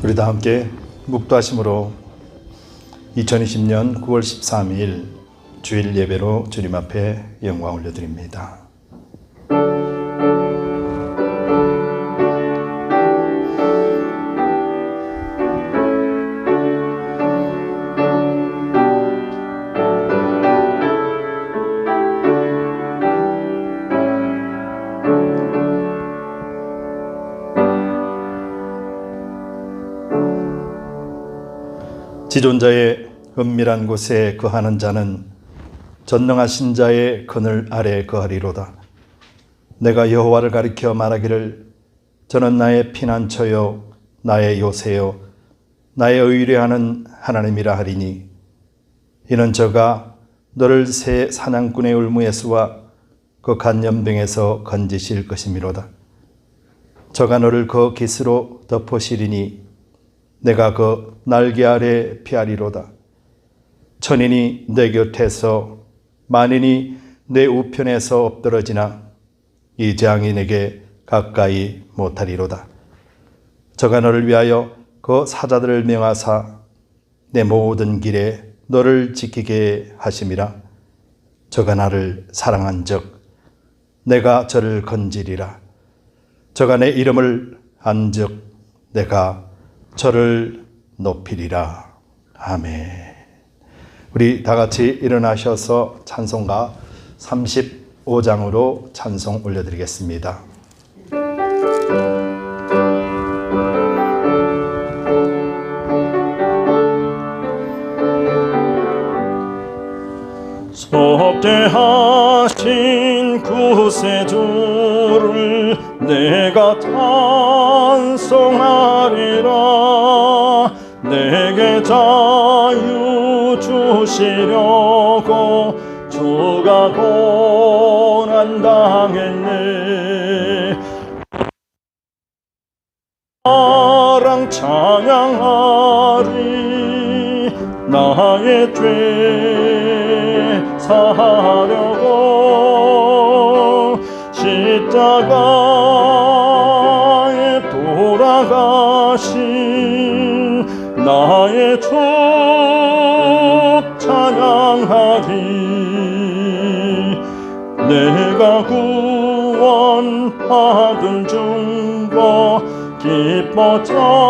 우리 다 함께 묵도하심으로 2020년 9월 13일 주일 예배로 주님 앞에 영광 올려드립니다. 지존자의 은밀한 곳에 거하는 자는 전능하신 자의 그늘 아래 거하리로다. 내가 여호와를 가리켜 말하기를 저는 나의 피난처요 나의 요새요 나의 의뢰하는 하나님이라 하리니 이는 저가 너를 새 사냥꾼의 울무에서와 그 간염병에서 건지실 것이미로다. 저가 너를 그 깃으로 덮으시리니 내가 그 날개 아래 피하리로다. 천인이 내 곁에서 만인이 내 우편에서 엎드러지나 이 재앙이 내게 가까이 못하리로다. 저가 너를 위하여 그 사자들을 명하사 내 모든 길에 너를 지키게 하심이라. 저가 나를 사랑한즉 내가 저를 건지리라. 저가 내 이름을 안즉 내가 저를 높이리라. 아멘. 우리 다 같이 일어나셔서 찬송가 35장으로 찬송 올려드리겠습니다. 속죄하신 구세주를 내가 찬송하리라. 내게 자유 주시려고 주가 고난당했네. 사랑 찬양하리. 나의 죄 사하려고 십자가에 돌아가신 나의 주 찬양하리. 내가 구원받은 증거 기뻐 전파하리라.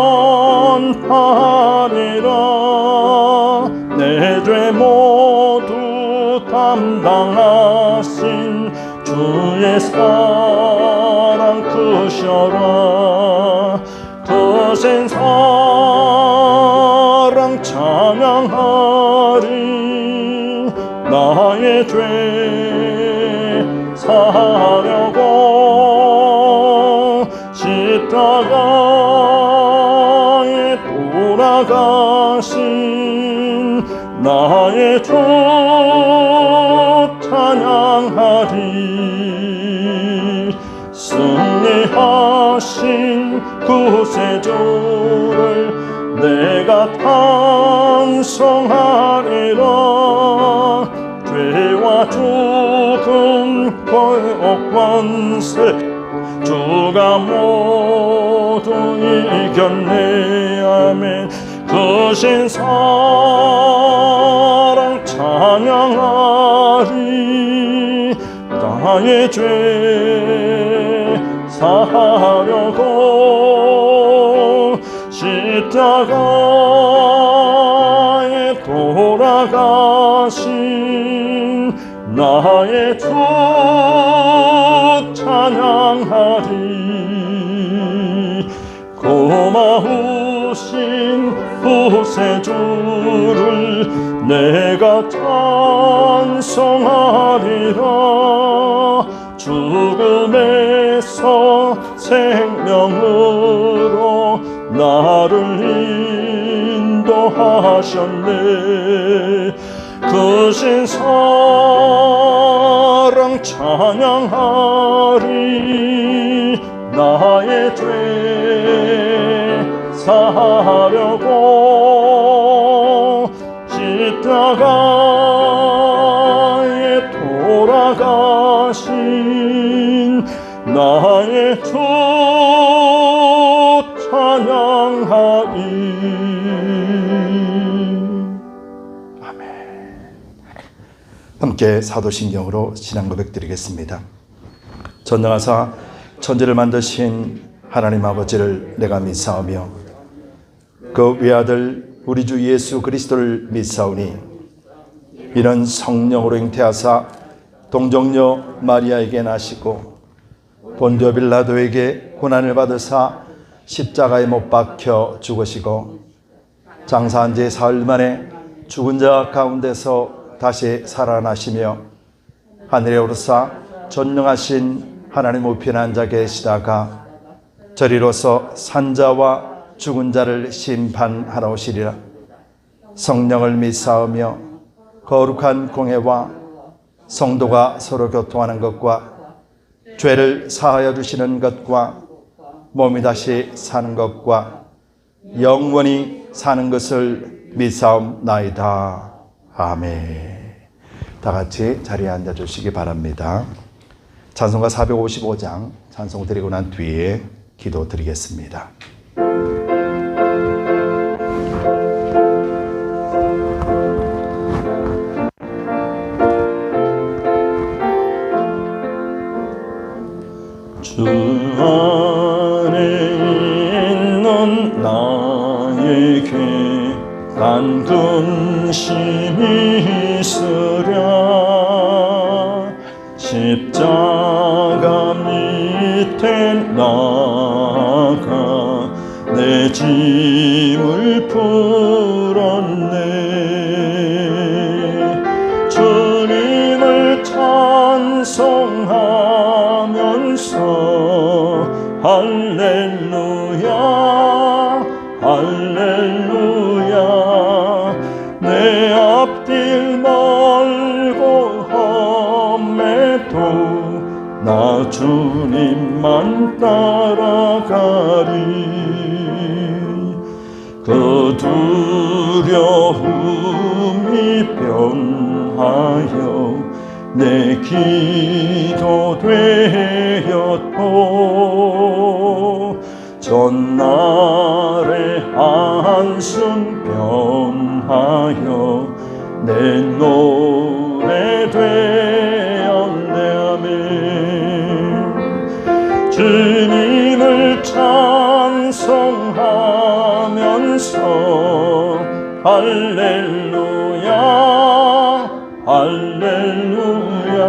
내 죄 모두 담당하신 주의 사랑 크셔라. 거센 사랑 찬양하리. 나의 죄 사하려고 십자가에 돌아가신 나의 주 찬양하리. 승리하신 구세주를 내가 찬송하리라. 죄와 죽음 벌 권세 주가 모두 이겼네. 아멘. 크신 사랑 찬양하리. 나의 죄 사하려고 십자가에 돌아가신 나의 주 찬양하리. 고마우신 구세주를 내가 찬송하리라. 죽음에서 생명으로 나를 인도하셨네. 크신 사랑 찬양하리. 나의 죄 사하려고 십자가에 돌아가신 나의 주 찬양하리. 아멘. 함께 사도신경으로 신앙 고백 드리겠습니다. 전능하사 천지를 만드신 하나님 아버지를 내가 믿사오며 그 외아들 우리 주 예수 그리스도를 믿사오니 이는 성령으로 잉태하사 동정녀 마리아에게 나시고 본디오 빌라도에게 고난을 받으사 십자가에 못 박혀 죽으시고 장사한 지 사흘 만에 죽은 자 가운데서 다시 살아나시며 하늘에 오르사 전능하신 하나님 우편에 앉아 계시다가 저리로서 산자와 죽은 자를 심판하러 오시리라. 성령을 믿사오며 거룩한 공회와 성도가 서로 교통하는 것과 죄를 사하여 주시는 것과 몸이 다시 사는 것과 영원히 사는 것을 믿사옵나이다. 아멘. 다 같이 자리에 앉아 주시기 바랍니다. 찬송가 455장 찬송 드리고 난 뒤에 기도 드리겠습니다. 주 안에 있는 나에게 단 근심이 있으랴. 십자가 밑에 나가 내 짐을 풀었네. 주님을 찬송하면서 할렐루야 할렐루야. 내 앞길 멀고 험해도 나 주님만 따라가리. 그 두려움이 변하여 내 기도 되었고 전날의 한숨 변하여 내 노래 되었네. 아멘. 주님을 찬송하면서 할렐루야 할렐루야.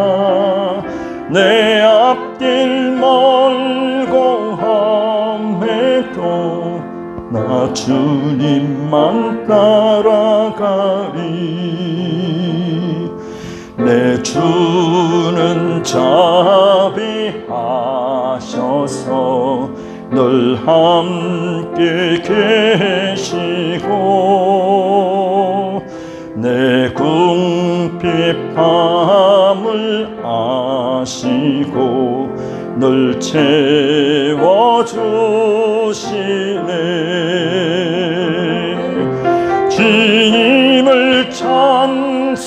내 앞길 멀고 험해도 나 주님만 따라가리. 내 주는 자비하셔서 늘 함께 계시고 내 궁핍함을 아시고 늘 채워주시네. 주님을 찬송하면서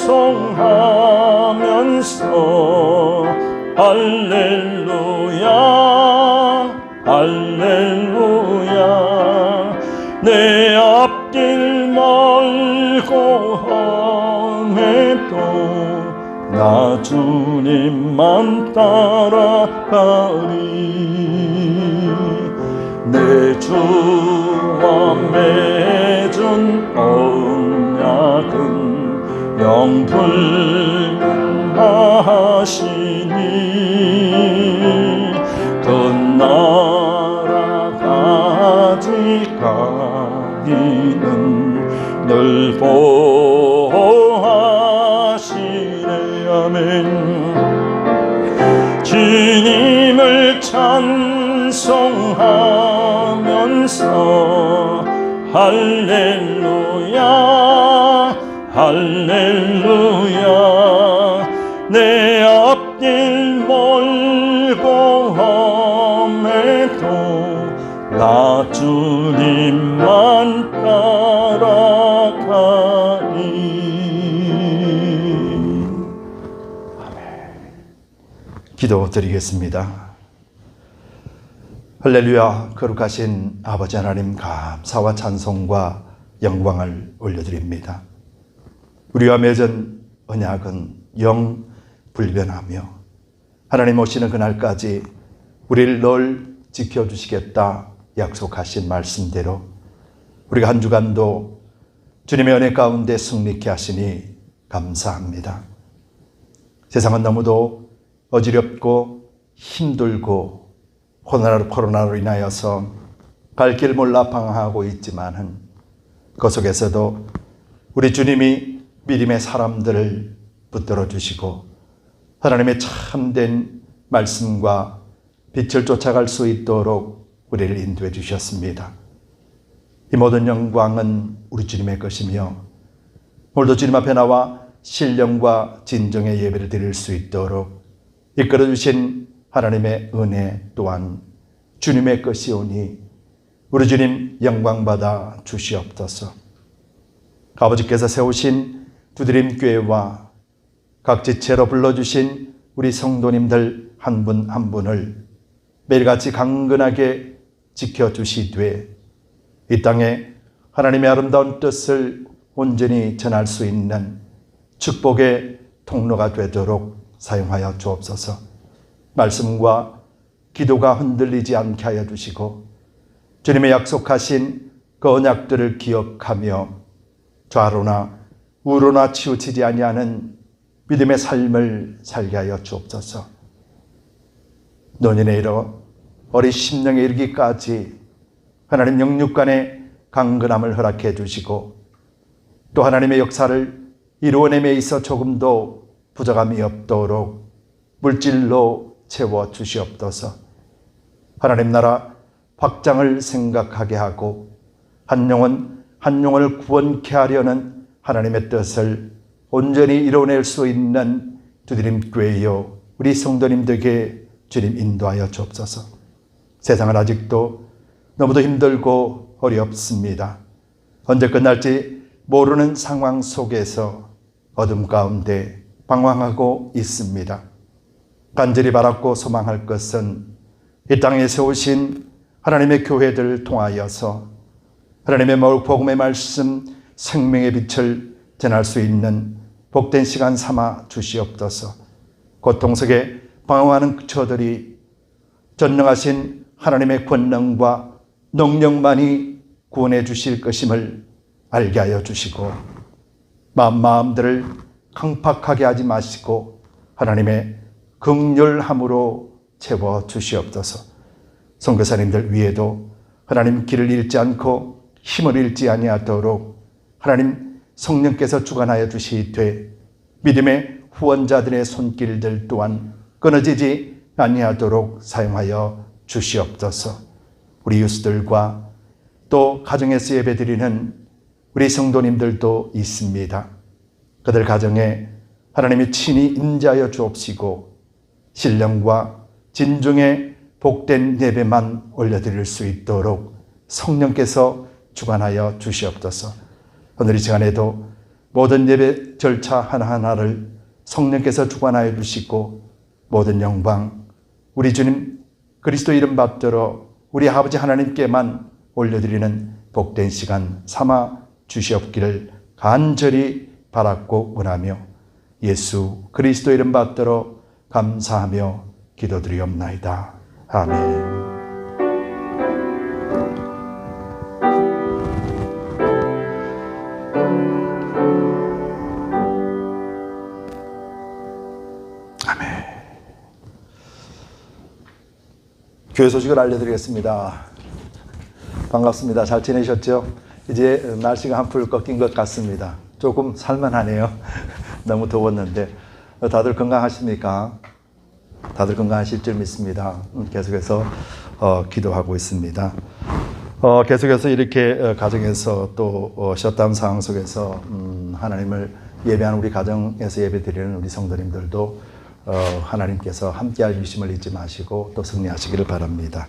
할렐루야 할렐루야. 내 앞길 멀고 험해도 나 주님만 따라가리. 내 주와 맺은 언약은 영불명하시니 그 나라 가지가기는 늘 보호하시네. 아멘. 주님을 찬송하면서 할렐루야 할렐루야. 내 앞길 멀고 험해도 나 주님만 따라가리. 기도 드리겠습니다. 할렐루야. 거룩하신 아버지 하나님, 감사와 찬송과 영광을 올려드립니다. 우리와 맺은 언약은 영 불변하며 하나님 오시는 그날까지 우리를 늘 지켜주시겠다 약속하신 말씀대로 우리가 한 주간도 주님의 은혜 가운데 승리케 하시니 감사합니다. 세상은 너무도 어지럽고 힘들고 코로나로 인하여서 갈 길 몰라 방황하고 있지만은 그 속에서도 우리 주님이 믿음의 사람들을 붙들어 주시고 하나님의 참된 말씀과 빛을 쫓아갈 수 있도록 우리를 인도해 주셨습니다. 이 모든 영광은 우리 주님의 것이며 오늘도 주님 앞에 나와 신령과 진정의 예배를 드릴 수 있도록 이끌어 주신 하나님의 은혜 또한 주님의 것이오니 우리 주님 영광받아 주시옵소서. 아버지께서 세우신 두드림교회와 각 지체로 불러주신 우리 성도님들 한 분 한 분을 매일같이 강건하게 지켜주시되 이 땅에 하나님의 아름다운 뜻을 온전히 전할 수 있는 축복의 통로가 되도록 사용하여 주옵소서. 말씀과 기도가 흔들리지 않게 하여 주시고 주님의 약속하신 그 언약들을 기억하며 좌로나 우로나 치우치지 아니하는 믿음의 삶을 살게 하여 주옵소서. 노년에 이르러 어린 심령에 이르기까지 하나님 영육간의 강건함을 허락해 주시고 또 하나님의 역사를 이루어냄에 있어 조금도 부족함이 없도록 물질로 채워 주시옵소서. 하나님 나라 확장을 생각하게 하고 한 영혼을 구원케 하려는 하나님의 뜻을 온전히 이뤄낼 수 있는 두드림교회여 우리 성도님들에게 주님 인도하여 주옵소서. 세상은 아직도 너무도 힘들고 어렵습니다. 언제 끝날지 모르는 상황 속에서 어둠 가운데 방황하고 있습니다. 간절히 바랐고 소망할 것은 이 땅에 세우신 하나님의 교회들을 통하여서 하나님의 복음의 말씀, 생명의 빛을 전할 수 있는 복된 시간 삼아 주시옵소서. 고통 속에 방황하는 저들이 전능하신 하나님의 권능과 능력만이 구원해 주실 것임을 알게 하여 주시고 마음들을 강팍하게 하지 마시고 하나님의 긍휼함으로 채워 주시옵소서. 선교사님들 위에도 하나님 길을 잃지 않고 힘을 잃지 아니하도록 하나님 성령께서 주관하여 주시되 믿음의 후원자들의 손길들 또한 끊어지지 아니하도록 사용하여 주시옵소서. 우리 유스들과 또 가정에서 예배드리는 우리 성도님들도 있습니다. 그들 가정에 하나님이 친히 임재하여 주옵시고 신령과 진중의 복된 예배만 올려드릴 수 있도록 성령께서 주관하여 주시옵소서. 오늘 이 시간에도 모든 예배 절차 하나하나를 성령께서 주관하여 주시고 모든 영광 우리 주님 그리스도 이름 받들어 우리 아버지 하나님께만 올려드리는 복된 시간 삼아 주시옵기를 간절히 바랐고 원하며 예수 그리스도 이름 받들어 감사하며 기도드리옵나이다. 아멘. 아멘. 교회 소식을 알려드리겠습니다. 반갑습니다. 잘 지내셨죠? 이제 날씨가 한풀 꺾인 것 같습니다. 조금 살만하네요. 너무 더웠는데 다들 건강하십니까? 다들 건강하실 줄 믿습니다. 계속해서 기도하고 있습니다. 계속해서 이렇게 가정에서 또 셧다운 상황 속에서 하나님을 예배하는 우리 가정에서 예배드리는 우리 성도님들도 하나님께서 함께해 주심을 잊지 마시고 또 승리하시기를 바랍니다.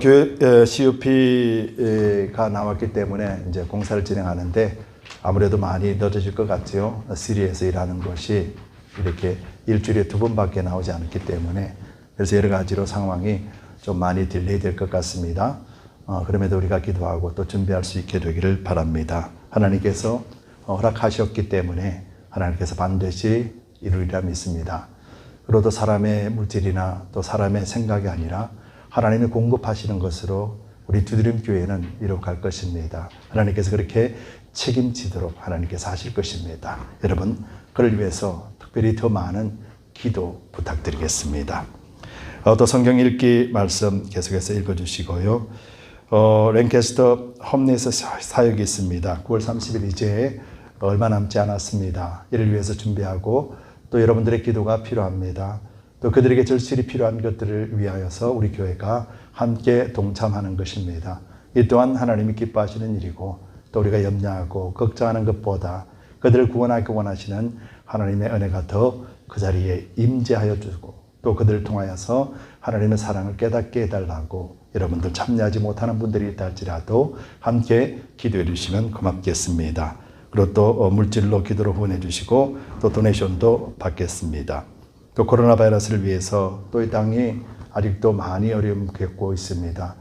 교회 CUP가 나왔기 때문에 이제 공사를 진행하는데 아무래도 많이 늦어질 것 같죠. 시리에서 일하는 것이 이렇게 일주일에 2번밖에 나오지 않기 때문에 그래서 여러 가지로 상황이 좀 많이 딜레이 될 것 같습니다. 그럼에도 우리가 기도하고 또 준비할 수 있게 되기를 바랍니다. 하나님께서 허락하셨기 때문에 하나님께서 반드시 이루리라 믿습니다. 그리고 사람의 물질이나 또 사람의 생각이 아니라 하나님이 공급하시는 것으로 우리 두드림 교회는 이루어갈 것입니다. 하나님께서 그렇게 책임지도록 하나님께서 하실 것입니다. 여러분, 그를 위해서 특별히 더 많은 기도 부탁드리겠습니다. 또 성경 읽기 말씀 계속해서 읽어주시고요. 랭캐스터 홈리에서 사역이 있습니다. 9월 30일 이제 얼마 남지 않았습니다. 이를 위해서 준비하고 또 여러분들의 기도가 필요합니다. 또 그들에게 절실히 필요한 것들을 위하여서 우리 교회가 함께 동참하는 것입니다. 이 또한 하나님이 기뻐하시는 일이고 또 우리가 염려하고 걱정하는 것보다 그들을 구원하기 원하시는 하나님의 은혜가 더 그 자리에 임재하여 주고 또 그들을 통하여서 하나님의 사랑을 깨닫게 해달라고 여러분들 참여하지 못하는 분들이 있다 할지라도 함께 기도해 주시면 고맙겠습니다. 그리고 또 물질로 기도로 후원해 주시고 또 도네이션도 받겠습니다. 또 코로나 바이러스를 위해서 또 이 땅이 아직도 많이 어려움 겪고 있습니다.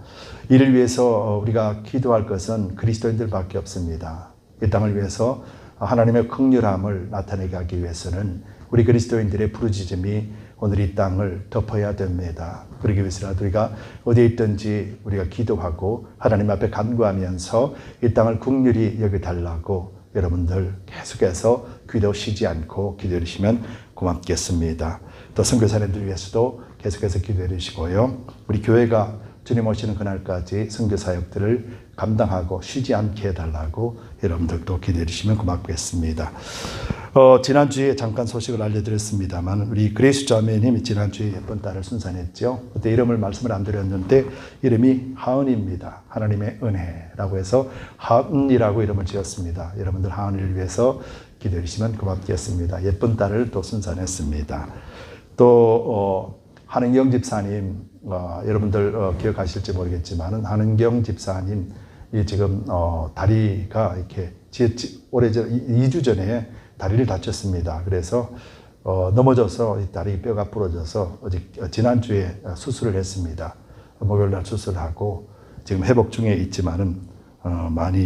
이를 위해서 우리가 기도할 것은 그리스도인들밖에 없습니다. 이 땅을 위해서 하나님의 긍휼함을 나타내게 하기 위해서는 우리 그리스도인들의 부르짖음이 오늘 이 땅을 덮어야 됩니다. 그러기 위해서라도 우리가 어디에 있든지 우리가 기도하고 하나님 앞에 간구하면서 이 땅을 긍휼히 여겨달라고 여러분들 계속해서 기도 쉬지 않고 기도해 주시면 고맙겠습니다. 또 선교사님들 위해서도 계속해서 기도해 주시고요. 우리 교회가 주님 오시는 그날까지 선교사역들을 감당하고 쉬지 않게 해달라고 여러분들도 기도해 주시면 고맙겠습니다. 지난주에 잠깐 소식을 알려드렸습니다만 우리 그레이스 자매님이 지난주에 예쁜 딸을 순산했죠. 그때 말씀을 안 드렸는데 이름이 하은입니다. 하나님의 은혜라고 해서 하은이라고 이름을 지었습니다. 여러분들 하은이를 위해서 기도해 주시면 고맙겠습니다. 예쁜 딸을 또 순산했습니다. 또 한은경 집사님, 여러분들 기억하실지 모르겠지만 한은경 집사님 이 지금 다리가 이렇게 오래전 2주 전에 다리를 다쳤습니다. 그래서 넘어져서 이 다리 뼈가 부러져서 지난주에 수술을 했습니다. 목요일날 수술하고 지금 회복 중에 있지만은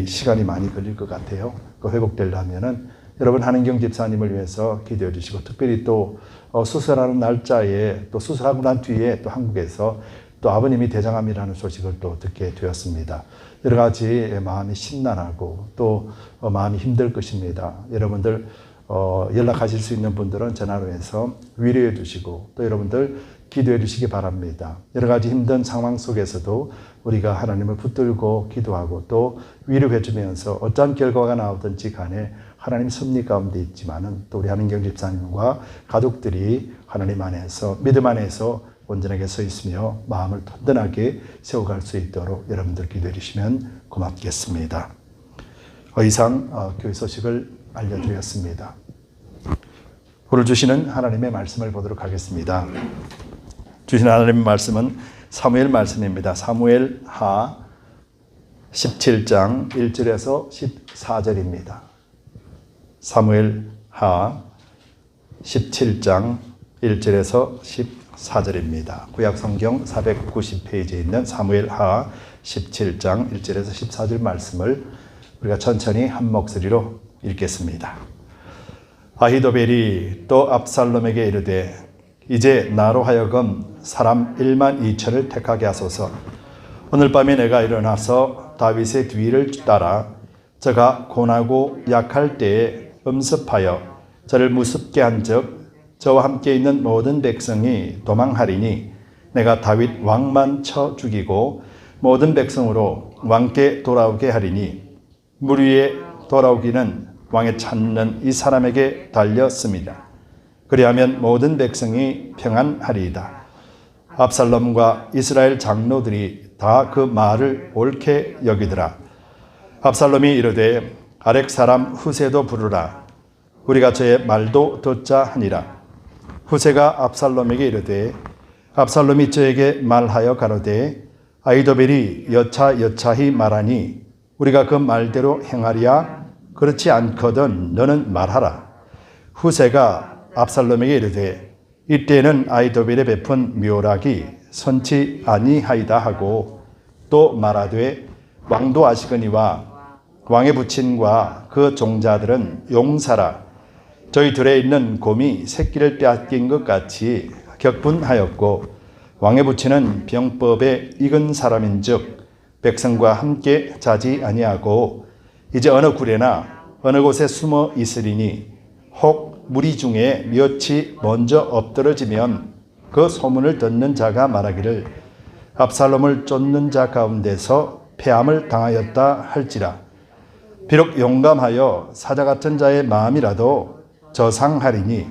시간이 많이 걸릴 것 같아요. 그 회복되려면은 여러분 한은경 집사님을 위해서 기도해 주시고 특별히 또 수술하는 날짜에 또 수술하고 난 뒤에 또 한국에서 또 아버님이 대장암이라는 소식을 또 듣게 되었습니다. 여러 가지 마음이 심란하고 또 마음이 힘들 것입니다. 여러분들 연락하실 수 있는 분들은 전화로 해서 위로해 주시고 또 여러분들 기도해 주시기 바랍니다. 여러 가지 힘든 상황 속에서도 우리가 하나님을 붙들고 기도하고 또 위로해 주면서 어떤 결과가 나오든지 간에 하나님 섭리 가운데 있지만은 또 우리 한은경 집사님과 가족들이 하나님 안에서 믿음 안에서 온전하게 서 있으며 마음을 든든하게 세워갈 수 있도록 여러분들 기도해 주시면 고맙겠습니다. 이상 교회 소식을 알려드렸습니다. 오늘 주시는 하나님의 말씀을 보도록 하겠습니다. 주시는 하나님의 말씀은 사무엘 말씀입니다. 사무엘 하 17장 1절에서 14절입니다. 사무엘 하 17장 1절에서 14절입니다. 구약 성경 490페이지에 있는 사무엘 하 17장 1절에서 14절 말씀을 우리가 천천히 한 목소리로 읽겠습니다. 아히도벨이 또 압살롬에게 이르되 이제 나로 하여금 사람 1만 2천을 택하게 하소서. 오늘 밤에 내가 일어나서 다윗의 뒤를 따라 저가 고나고 약할 때에 음습하여 저를 무섭게 한즉 저와 함께 있는 모든 백성이 도망하리니 내가 다윗 왕만 쳐 죽이고 모든 백성으로 왕께 돌아오게 하리니 물 위에 돌아오기는 왕의 찾는 이 사람에게 달렸습니다. 그리하면 모든 백성이 평안하리이다. 압살롬과 이스라엘 장로들이 다 그 말을 옳게 여기더라. 압살롬이 이르되 아렉 사람 후세도 부르라. 우리가 저의 말도 듣자 하니라. 후세가 압살롬에게 이르되 압살롬이 저에게 말하여 가로되 아히도벨이 여차히 말하니 우리가 그 말대로 행하리야. 그렇지 않거든 너는 말하라. 후세가 압살롬에게 이르되 이때는 아히도벨의 베푼 묘락이 선치 아니하이다 하고 또 말하되 왕도 아시거니와 왕의 부친과 그 종자들은 용사라 저희 들에 있는 곰이 새끼를 빼앗긴 것 같이 격분하였고 왕의 부친은 병법에 익은 사람인즉 백성과 함께 자지 아니하고 이제 어느 굴에나 어느 곳에 숨어 있으리니 혹 무리 중에 몇이 먼저 엎드러지면 그 소문을 듣는 자가 말하기를 압살롬을 쫓는 자 가운데서 패함을 당하였다 할지라 비록 용감하여 사자 같은 자의 마음이라도 저상하리니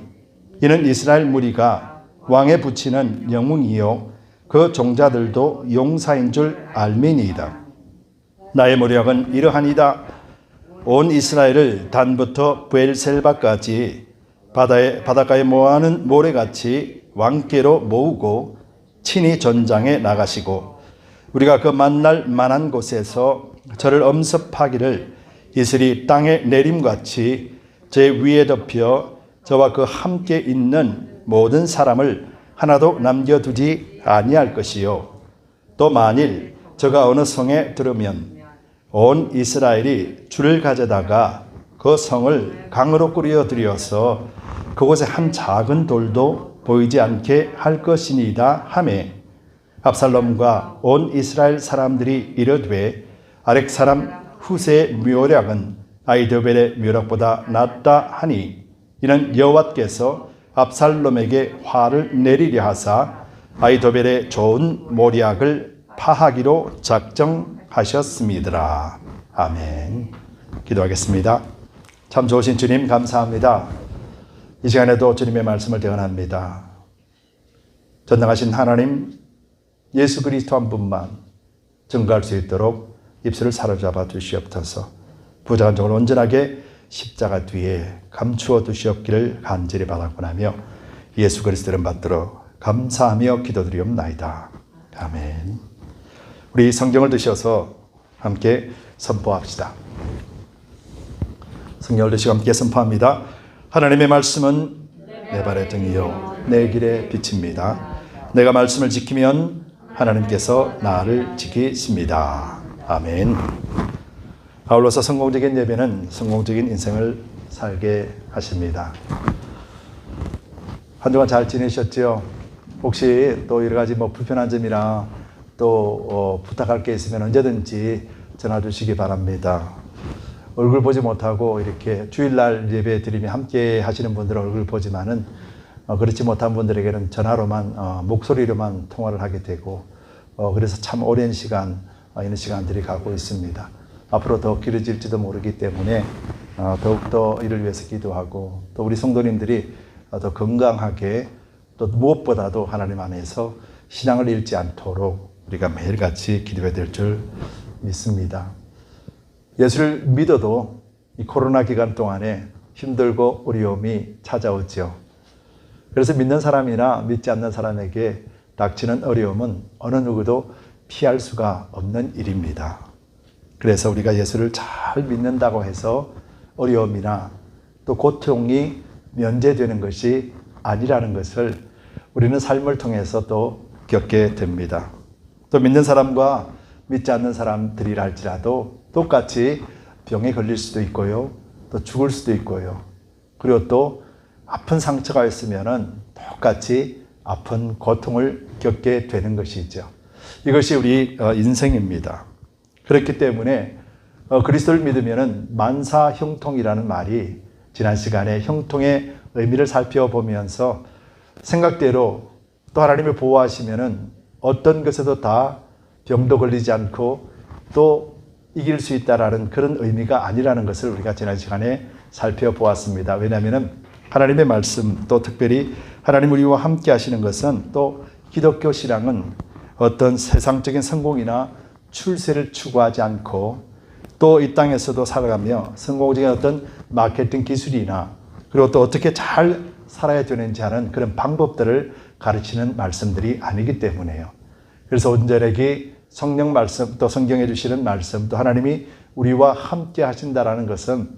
이는 이스라엘 무리가 왕의 부친은 영웅이요 그 종자들도 용사인 줄 알미니이다. 나의 모략은 이러하니이다. 온 이스라엘을 단부터 브엘셀바까지 바닷가에 모아는 모래같이 왕께로 모으고 친히 전장에 나가시고 우리가 그 만날 만한 곳에서 저를 엄습하기를 이슬이 땅에 내림같이 제 위에 덮여 저와 그 함께 있는 모든 사람을 하나도 남겨두지 아니할 것이요 또 만일 저가 어느 성에 들으면 온 이스라엘이 줄을 가져다가 그 성을 강으로 꾸려 들여서 그곳에 한 작은 돌도 보이지 않게 할 것이니이다 하매 압살롬과 온 이스라엘 사람들이 이르되 아렉 사람 후세의 묘략은 아히도벨의 묘략보다 낫다 하니 이는 여호와께서 압살롬에게 화를 내리려 하사 아히도벨의 좋은 모략을 파하기로 작정하셨습니다. 아멘. 기도하겠습니다. 참 좋으신 주님 감사합니다. 이 시간에도 주님의 말씀을 대언합니다. 전능하신 하나님 예수 그리스도 한 분만 증거할 수 있도록 입술을 사로잡아 주시옵소서. 부족한 종을 온전하게 십자가 뒤에 감추어 두시옵기를 간절히 바라고나며 예수 그리스도를 받들어 감사하며 기도드리옵나이다. 아멘. 우리 성경을 드셔서 함께 선포합시다. 성경을 드시고 함께 선포합니다. 하나님의 말씀은 내 발의 등이요 내 길의 빛입니다. 내가 말씀을 지키면 하나님께서 나를 지키십니다. 아멘. 아울러서 성공적인 예배는 성공적인 인생을 살게 하십니다. 한 주간 잘 지내셨죠? 혹시 또 여러 가지 불편한 점이나 또 부탁할 게 있으면 언제든지 전화 주시기 바랍니다. 얼굴 보지 못하고 이렇게 주일날 예배 드리며 함께 하시는 분들은 얼굴 보지만은 그렇지 못한 분들에게는 전화로만 목소리로만 통화를 하게 되고 그래서 참 오랜 시간 이런 시간들이 가고 있습니다. 앞으로 더 길어질지도 모르기 때문에 더욱더 이를 위해서 기도하고 또 우리 성도님들이 더 건강하게 또 무엇보다도 하나님 안에서 신앙을 잃지 않도록 우리가 매일같이 기도해야 될 줄 믿습니다. 예수를 믿어도 이 코로나 기간 동안에 힘들고 어려움이 찾아오죠. 그래서 믿는 사람이나 믿지 않는 사람에게 닥치는 어려움은 어느 누구도 피할 수가 없는 일입니다. 그래서 우리가 예수를 잘 믿는다고 해서 어려움이나 또 고통이 면제되는 것이 아니라는 것을 우리는 삶을 통해서 또 겪게 됩니다. 또 믿는 사람과 믿지 않는 사람들이라 할지라도 똑같이 병에 걸릴 수도 있고요. 또 죽을 수도 있고요. 그리고 또 아픈 상처가 있으면은 똑같이 아픈 고통을 겪게 되는 것이죠. 이것이 우리 인생입니다. 그렇기 때문에 그리스도를 믿으면은 만사 형통이라는 말이 지난 시간에 형통의 의미를 살펴보면서 생각대로 또 하나님이 보호하시면은 어떤 것에도 다 병도 걸리지 않고 또 이길 수 있다라는 그런 의미가 아니라는 것을 우리가 지난 시간에 살펴보았습니다. 왜냐하면 하나님의 말씀 또 특별히 하나님 우리와 함께 하시는 것은 또 기독교 신앙은 어떤 세상적인 성공이나 출세를 추구하지 않고 또 이 땅에서도 살아가며 성공적인 어떤 마케팅 기술이나 그리고 또 어떻게 잘 살아야 되는지 하는 그런 방법들을 가르치는 말씀들이 아니기 때문에요. 그래서 온전하게 성령 말씀 또 성경에 주시는 말씀 또 하나님이 우리와 함께 하신다라는 것은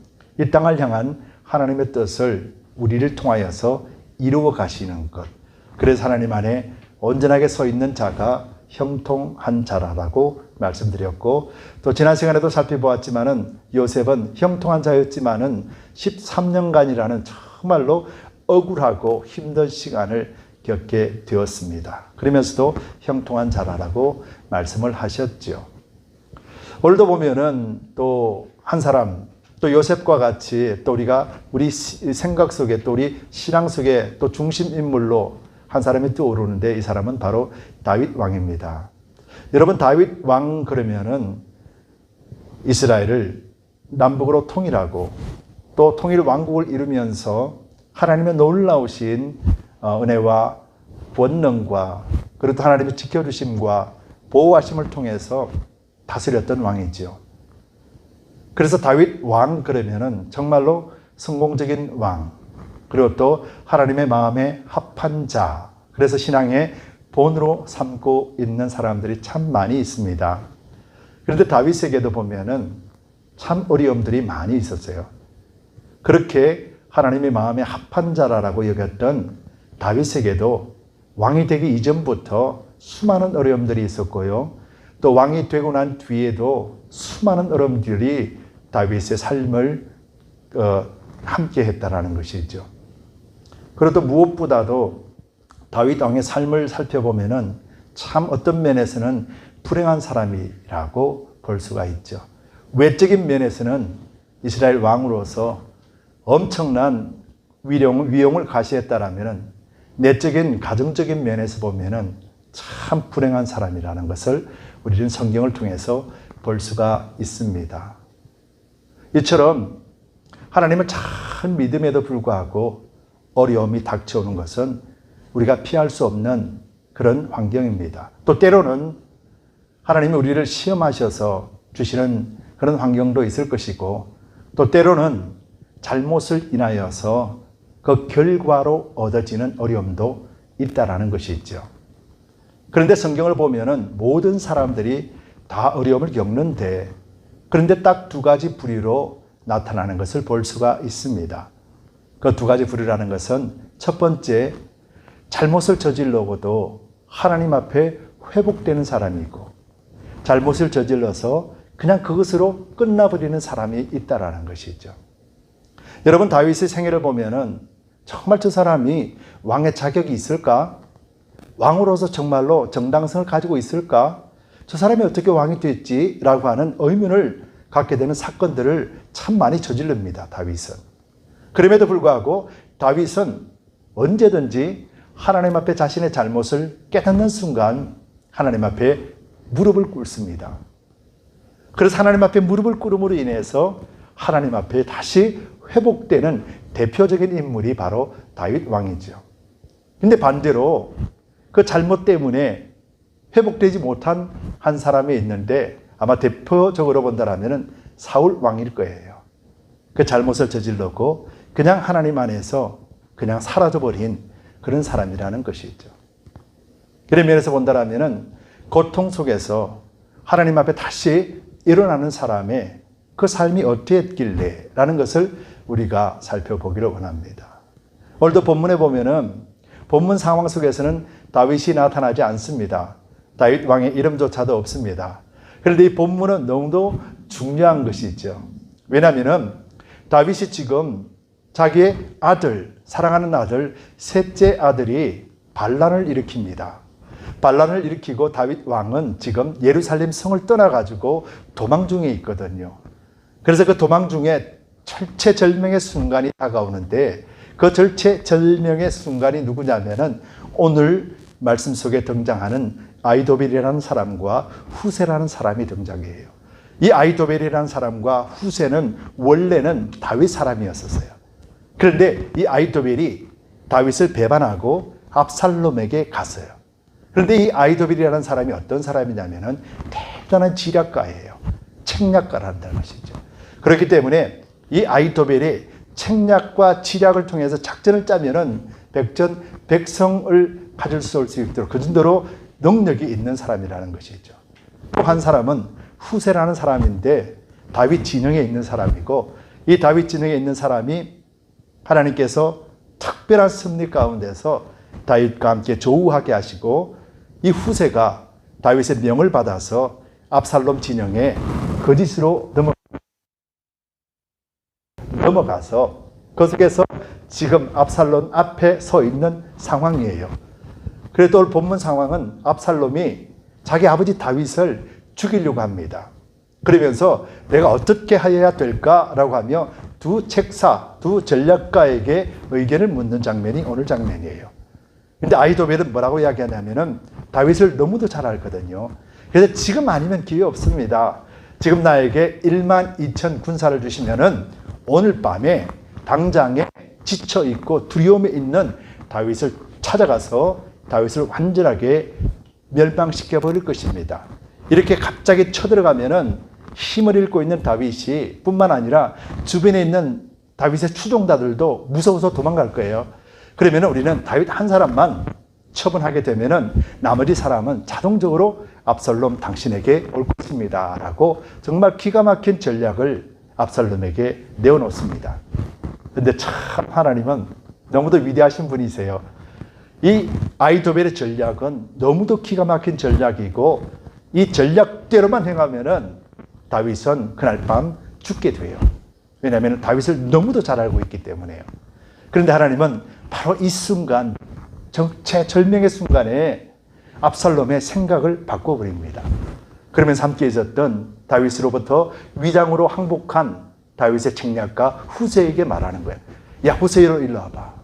이 땅을 향한 하나님의 뜻을 우리를 통하여서 이루어 가시는 것. 그래서 하나님 안에 온전하게 서 있는 자가 형통한 자라고 말씀드렸고, 또 지난 시간에도 살펴보았지만은 요셉은 형통한 자였지만은 13년간이라는 정말로 억울하고 힘든 시간을 겪게 되었습니다. 그러면서도 형통한 자라고 말씀을 하셨죠. 오늘도 보면은 또 한 사람, 또 요셉과 같이 또 우리 생각 속에, 또 우리 신앙 속에 또 중심 인물로 한 사람이 떠오르는데, 이 사람은 바로 다윗 왕입니다. 여러분, 다윗 왕 그러면은 이스라엘을 남북으로 통일하고 또 통일 왕국을 이루면서 하나님의 놀라우신 은혜와 권능과, 그리고 또 하나님의 지켜주심과 보호하심을 통해서 다스렸던 왕이죠. 그래서 다윗 왕 그러면은 정말로 성공적인 왕, 그리고 또 하나님의 마음에 합한 자, 그래서 신앙의 본으로 삼고 있는 사람들이 참 많이 있습니다. 그런데 다윗에게도 보면은 참 어려움들이 많이 있었어요. 그렇게 하나님의 마음에 합한 자라고 여겼던 다윗에게도 왕이 되기 이전부터 수많은 어려움들이 있었고요. 또 왕이 되고 난 뒤에도 수많은 어려움들이 다윗의 삶을 함께 했다라는 것이죠. 그래도 무엇보다도 다윗 왕의 삶을 살펴보면은 참 어떤 면에서는 불행한 사람이라고 볼 수가 있죠. 외적인 면에서는 이스라엘 왕으로서 엄청난 위용을 과시했다라면은 내적인 가정적인 면에서 보면은 참 불행한 사람이라는 것을 우리는 성경을 통해서 볼 수가 있습니다. 이처럼 하나님을 잘 믿음에도 불구하고 어려움이 닥쳐오는 것은 우리가 피할 수 없는 그런 환경입니다. 또 때로는 하나님이 우리를 시험하셔서 주시는 그런 환경도 있을 것이고, 또 때로는 잘못을 인하여서 그 결과로 얻어지는 어려움도 있다라는 것이 있죠. 그런데 성경을 보면은 모든 사람들이 다 어려움을 겪는데, 그런데 딱 두 가지 부류로 나타나는 것을 볼 수가 있습니다. 그 두 가지 부류라는 것은, 첫 번째, 잘못을 저질러고도 하나님 앞에 회복되는 사람이고, 잘못을 저질러서 그냥 그것으로 끝나버리는 사람이 있다라는 것이죠. 여러분, 다윗의 생애를 보면은 정말 저 사람이 왕의 자격이 있을까? 왕으로서 정말로 정당성을 가지고 있을까? 저 사람이 어떻게 왕이 됐지? 라고 하는 의문을 갖게 되는 사건들을 참 많이 저질릅니다, 다윗은. 그럼에도 불구하고 다윗은 언제든지 하나님 앞에 자신의 잘못을 깨닫는 순간 하나님 앞에 무릎을 꿇습니다. 그래서 하나님 앞에 무릎을 꿇음으로 인해서 하나님 앞에 다시 회복되는 대표적인 인물이 바로 다윗 왕이죠. 근데 반대로 그 잘못 때문에 회복되지 못한 한 사람이 있는데, 아마 대표적으로 본다라면 사울 왕일 거예요. 그 잘못을 저질렀고 그냥 하나님 안에서 그냥 사라져버린 그런 사람이라는 것이죠. 그런 면에서 본다라면 고통 속에서 하나님 앞에 다시 일어나는 사람의 그 삶이 어땠길래 라는 것을 우리가 살펴보기를 원합니다. 오늘도 본문에 보면은 본문 상황 속에서는 다윗이 나타나지 않습니다. 다윗 왕의 이름조차도 없습니다. 그런데 이 본문은 너무도 중요한 것이죠. 왜냐하면 다윗이 지금 자기의 아들, 사랑하는 아들, 셋째 아들이 반란을 일으킵니다. 반란을 일으키고 다윗 왕은 지금 예루살렘 성을 떠나가지고 도망 중에 있거든요. 그래서 그 도망 중에 절체절명의 순간이 다가오는데, 그 절체절명의 순간이 누구냐면은 오늘 말씀 속에 등장하는 아히도벨이라는 사람과 후세라는 사람이 등장해요. 이 아히도벨이라는 사람과 후세는 원래는 다윗 사람이었었어요. 그런데 이 아히도벨이 다윗을 배반하고 압살롬에게 갔어요. 그런데 이 아히도벨이라는 사람이 어떤 사람이냐면은 대단한 지략가예요. 책략가라는 것이죠. 그렇기 때문에 이 아히도벨이 책략과 지략을 통해서 작전을 짜면은 백성을 가질 수 있도록 그 정도로 능력이 있는 사람이라는 것이죠. 또 한 사람은 후세라는 사람인데 다윗 진영에 있는 사람이고, 이 다윗 진영에 있는 사람이 하나님께서 특별한 섭리 가운데서 다윗과 함께 조우하게 하시고 이 후세가 다윗의 명을 받아서 압살롬 진영에 거짓으로 넘어가서 그 속에서 지금 압살롬 앞에 서 있는 상황이에요. 그래도 오늘 본문 상황은 압살롬이 자기 아버지 다윗을 죽이려고 합니다. 그러면서 내가 어떻게 하여야 될까라고 하며 두 책사, 두 전략가에게 의견을 묻는 장면이 오늘 장면이에요. 근데 아히도벨은 뭐라고 이야기하냐면은 다윗을 너무도 잘 알거든요. 그래서 지금 아니면 기회 없습니다. 지금 나에게 1만 2천 군사를 주시면은 오늘 밤에 당장에 지쳐 있고 두려움에 있는 다윗을 찾아가서 다윗을 완전하게 멸망시켜 버릴 것입니다. 이렇게 갑자기 쳐들어가면은 힘을 잃고 있는 다윗이 뿐만 아니라 주변에 있는 다윗의 추종자들도 무서워서 도망갈 거예요. 그러면 우리는 다윗 한 사람만 처분하게 되면은 나머지 사람은 자동적으로 압살롬 당신에게 올 것입니다 라고 정말 기가 막힌 전략을 압살롬에게 내어놓습니다. 그런데 참 하나님은 너무도 위대하신 분이세요. 이 아히도벨의 전략은 너무도 기가 막힌 전략이고 이 전략대로만 행하면은 다윗은 그날 밤 죽게 돼요. 왜냐하면 다윗을 너무도 잘 알고 있기 때문에요. 그런데 하나님은 바로 이 순간, 절명의 순간에 압살롬의 생각을 바꿔버립니다. 그러면서 함께 있었던 다윗으로부터 위장으로 항복한 다윗의 책략가 후세에게 말하는 거예요. 야, 후세로 일로 와봐.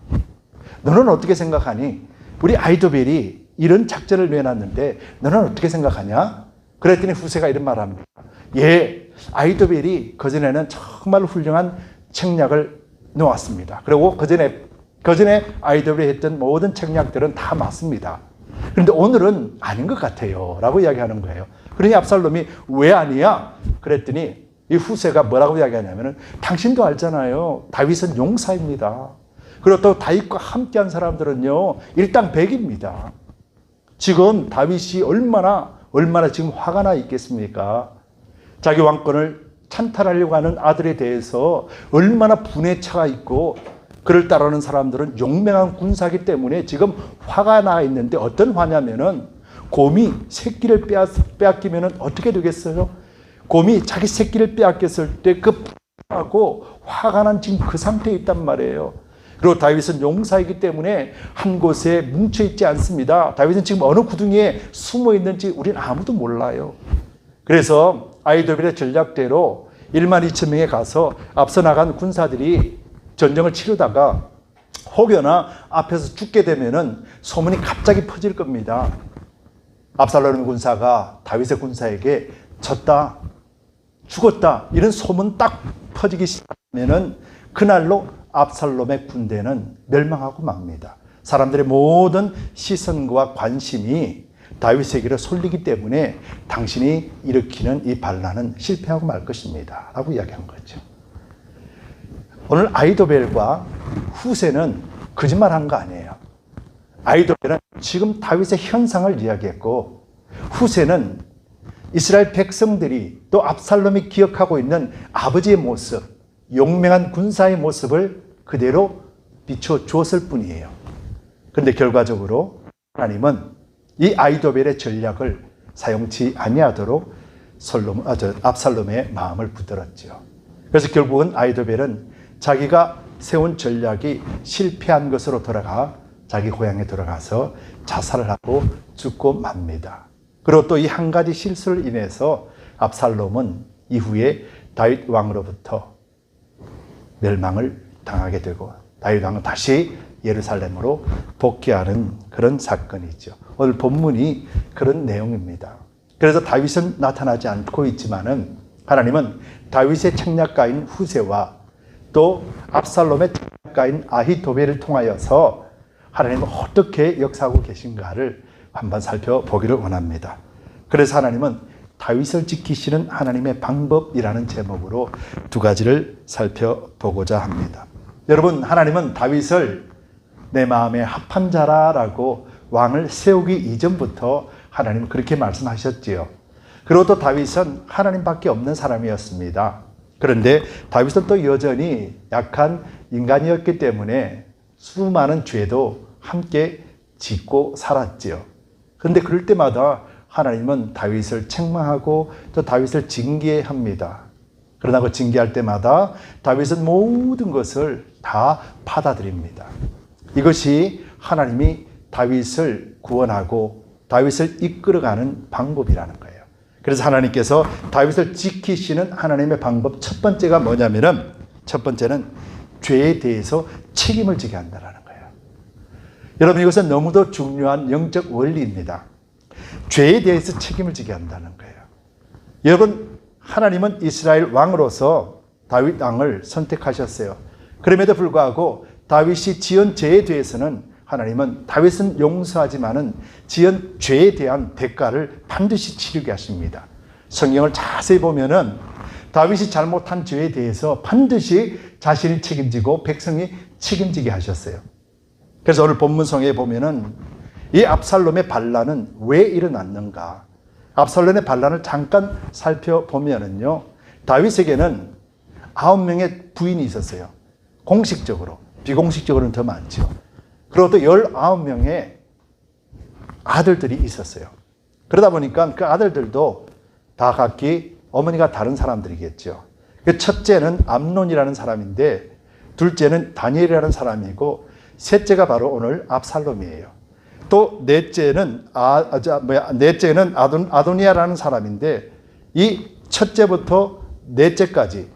너는 어떻게 생각하니? 우리 아히도벨이 이런 작전을 내놨는데 너는 어떻게 생각하냐? 그랬더니 후세가 이런 말을 합니다. 예, 아히도벨이 그전에는 정말 훌륭한 책략을 놓았습니다. 그리고 그전에 아히도벨이 했던 모든 책략들은 다 맞습니다. 그런데 오늘은 아닌 것 같아요 라고 이야기하는 거예요. 그러니 압살롬이 왜 아니야? 그랬더니 이 후세가 뭐라고 이야기하냐면 당신도 알잖아요. 다윗은 용사입니다. 그리고 또 다윗과 함께한 사람들은요 일당백입니다. 지금 다윗이 얼마나 지금 화가 나 있겠습니까? 자기 왕권을 찬탈하려고 하는 아들에 대해서 얼마나 분에 차가 있고 그를 따르는 사람들은 용맹한 군사이기 때문에 지금 화가 나 있는데 어떤 화냐면은 곰이 새끼를 빼앗기면은 어떻게 되겠어요? 곰이 자기 새끼를 빼앗겼을 때 그 하고 화가 난 지금 그 상태에 있단 말이에요. 그리고 다윗은 용사이기 때문에 한 곳에 뭉쳐 있지 않습니다. 다윗은 지금 어느 구덩이에 숨어 있는지 우리는 아무도 몰라요. 그래서 아히도벨의 전략대로 1만 2천 명에 가서 앞서 나간 군사들이 전쟁을 치르다가 혹여나 앞에서 죽게 되면은 소문이 갑자기 퍼질 겁니다. 압살롬 군사가 다윗의 군사에게 졌다, 죽었다 이런 소문 딱 퍼지기 시작하면은 그날로 압살롬의 군대는 멸망하고 맙니다. 사람들의 모든 시선과 관심이 다윗에게로 쏠리기 때문에 당신이 일으키는 이 반란은 실패하고 말 것입니다 라고 이야기한 거죠. 오늘 아히도벨과 후세는 거짓말한 거 아니에요. 아히도벨은 지금 다윗의 현상을 이야기했고 후세는 이스라엘 백성들이 또 압살롬이 기억하고 있는 아버지의 모습, 용맹한 군사의 모습을 그대로 비춰주었을 뿐이에요. 그런데 결과적으로 하나님은 이 아히도벨의 전략을 사용치 아니하도록 압살롬의 마음을 붙들었죠. 그래서 결국은 아히도벨은 자기가 세운 전략이 실패한 것으로 돌아가 자기 고향에 돌아가서 자살을 하고 죽고 맙니다. 그리고 또 이 한 가지 실수를 인해서 압살롬은 이후에 다윗 왕으로부터 멸망을 당하게 되고 다윗 왕은 다시 예루살렘으로 복귀하는 그런 사건이죠. 오늘 본문이 그런 내용입니다. 그래서 다윗은 나타나지 않고 있지만은 하나님은 다윗의 책략가인 후세와 또 압살롬의 책략가인 아히도벨을 통하여서 하나님은 어떻게 역사하고 계신가를 한번 살펴보기를 원합니다. 그래서 하나님은 다윗을 지키시는 하나님의 방법이라는 제목으로 두 가지를 살펴보고자 합니다. 여러분, 하나님은 다윗을 내 마음에 합한 자라라고 왕을 세우기 이전부터 하나님은 그렇게 말씀하셨지요. 그리고 또 다윗은 하나님밖에 없는 사람이었습니다. 그런데 다윗은 또 여전히 약한 인간이었기 때문에 수많은 죄도 함께 짓고 살았지요. 그런데 그럴 때마다 하나님은 다윗을 책망하고 또 다윗을 징계합니다. 그러나 그 징계할 때마다 다윗은 모든 것을 다 받아들입니다. 이것이 하나님이 다윗을 구원하고 다윗을 이끌어가는 방법이라는 거예요. 그래서 하나님께서 다윗을 지키시는 하나님의 방법 첫 번째가 뭐냐면은 첫 번째는 죄에 대해서 책임을 지게 한다는 거예요. 여러분 이것은 너무도 중요한 영적 원리입니다. 죄에 대해서 책임을 지게 한다는 거예요. 여러분 하나님은 이스라엘 왕으로서 다윗 왕을 선택하셨어요. 그럼에도 불구하고 다윗이 지은 죄에 대해서는 하나님은 다윗은 용서하지만은 지은 죄에 대한 대가를 반드시 치르게 하십니다. 성경을 자세히 보면은 다윗이 잘못한 죄에 대해서 반드시 자신이 책임지고 백성이 책임지게 하셨어요. 그래서 오늘 본문성에 보면은 이 압살롬의 반란은 왜 일어났는가? 압살롬의 반란을 잠깐 살펴보면은요, 다윗에게는 9명의 부인이 있었어요. 공식적으로, 비공식적으로는 더 많죠. 그리고 또 19명의 아들들이 있었어요. 그러다 보니까 그 아들들도 다 각기 어머니가 다른 사람들이겠죠. 첫째는 암논이라는 사람인데, 둘째는 다니엘이라는 사람이고, 셋째가 바로 오늘 압살롬이에요. 또 넷째는 아도니아라는 사람인데, 이 첫째부터 넷째까지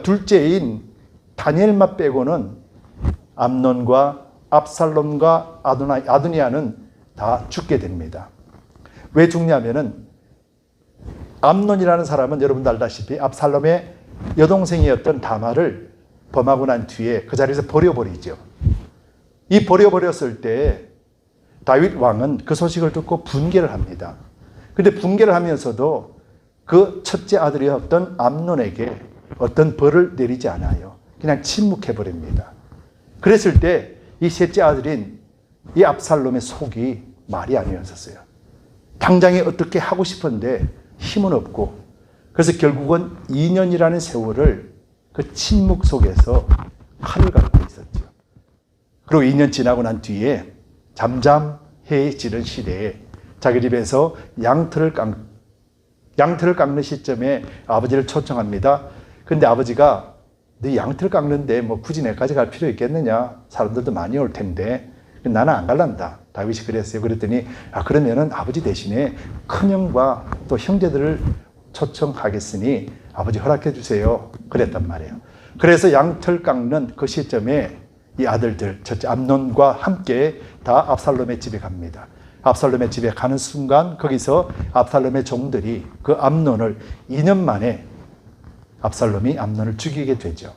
둘째인 다니엘만 빼고는 암논과 압살롬과 아도니아는 다 죽게 됩니다. 왜 죽냐면은 암논이라는 사람은 여러분도 알다시피 압살롬의 여동생이었던 다말을 범하고 난 뒤에 그 자리에서 버려버리죠. 이 버려버렸을 때 다윗 왕은 그 소식을 듣고 분개를 합니다. 그런데 분개를 하면서도 그 첫째 아들이었던 암논에게 어떤 벌을 내리지 않아요. 그냥 침묵해버립니다. 그랬을 때 이 셋째 아들인 이 압살롬의 속이 말이 아니었었어요. 당장에 어떻게 하고 싶은데 힘은 없고, 그래서 결국은 2년이라는 세월을 그 침묵 속에서 칼을 갖고 있었죠. 그리고 2년 지나고 난 뒤에 잠잠해지는 시대에 자기 집에서 양털을 깎는 시점에 아버지를 초청합니다. 근데 아버지가 네 양털 깎는데 뭐 굳이 내까지 갈 필요 있겠느냐? 사람들도 많이 올 텐데 나는 안 갈란다. 다윗이 그랬어요. 그랬더니 그러면은 아버지 대신에 큰형과 또 형제들을 초청하겠으니 아버지 허락해 주세요. 그랬단 말이에요. 그래서 양털 깎는 그 시점에 이 아들들, 첫째 암논과 함께 다 압살롬의 집에 갑니다. 압살롬의 집에 가는 순간 거기서 압살롬의 종들이 그 암논을 2년 만에 압살롬이 암논을 죽이게 되죠.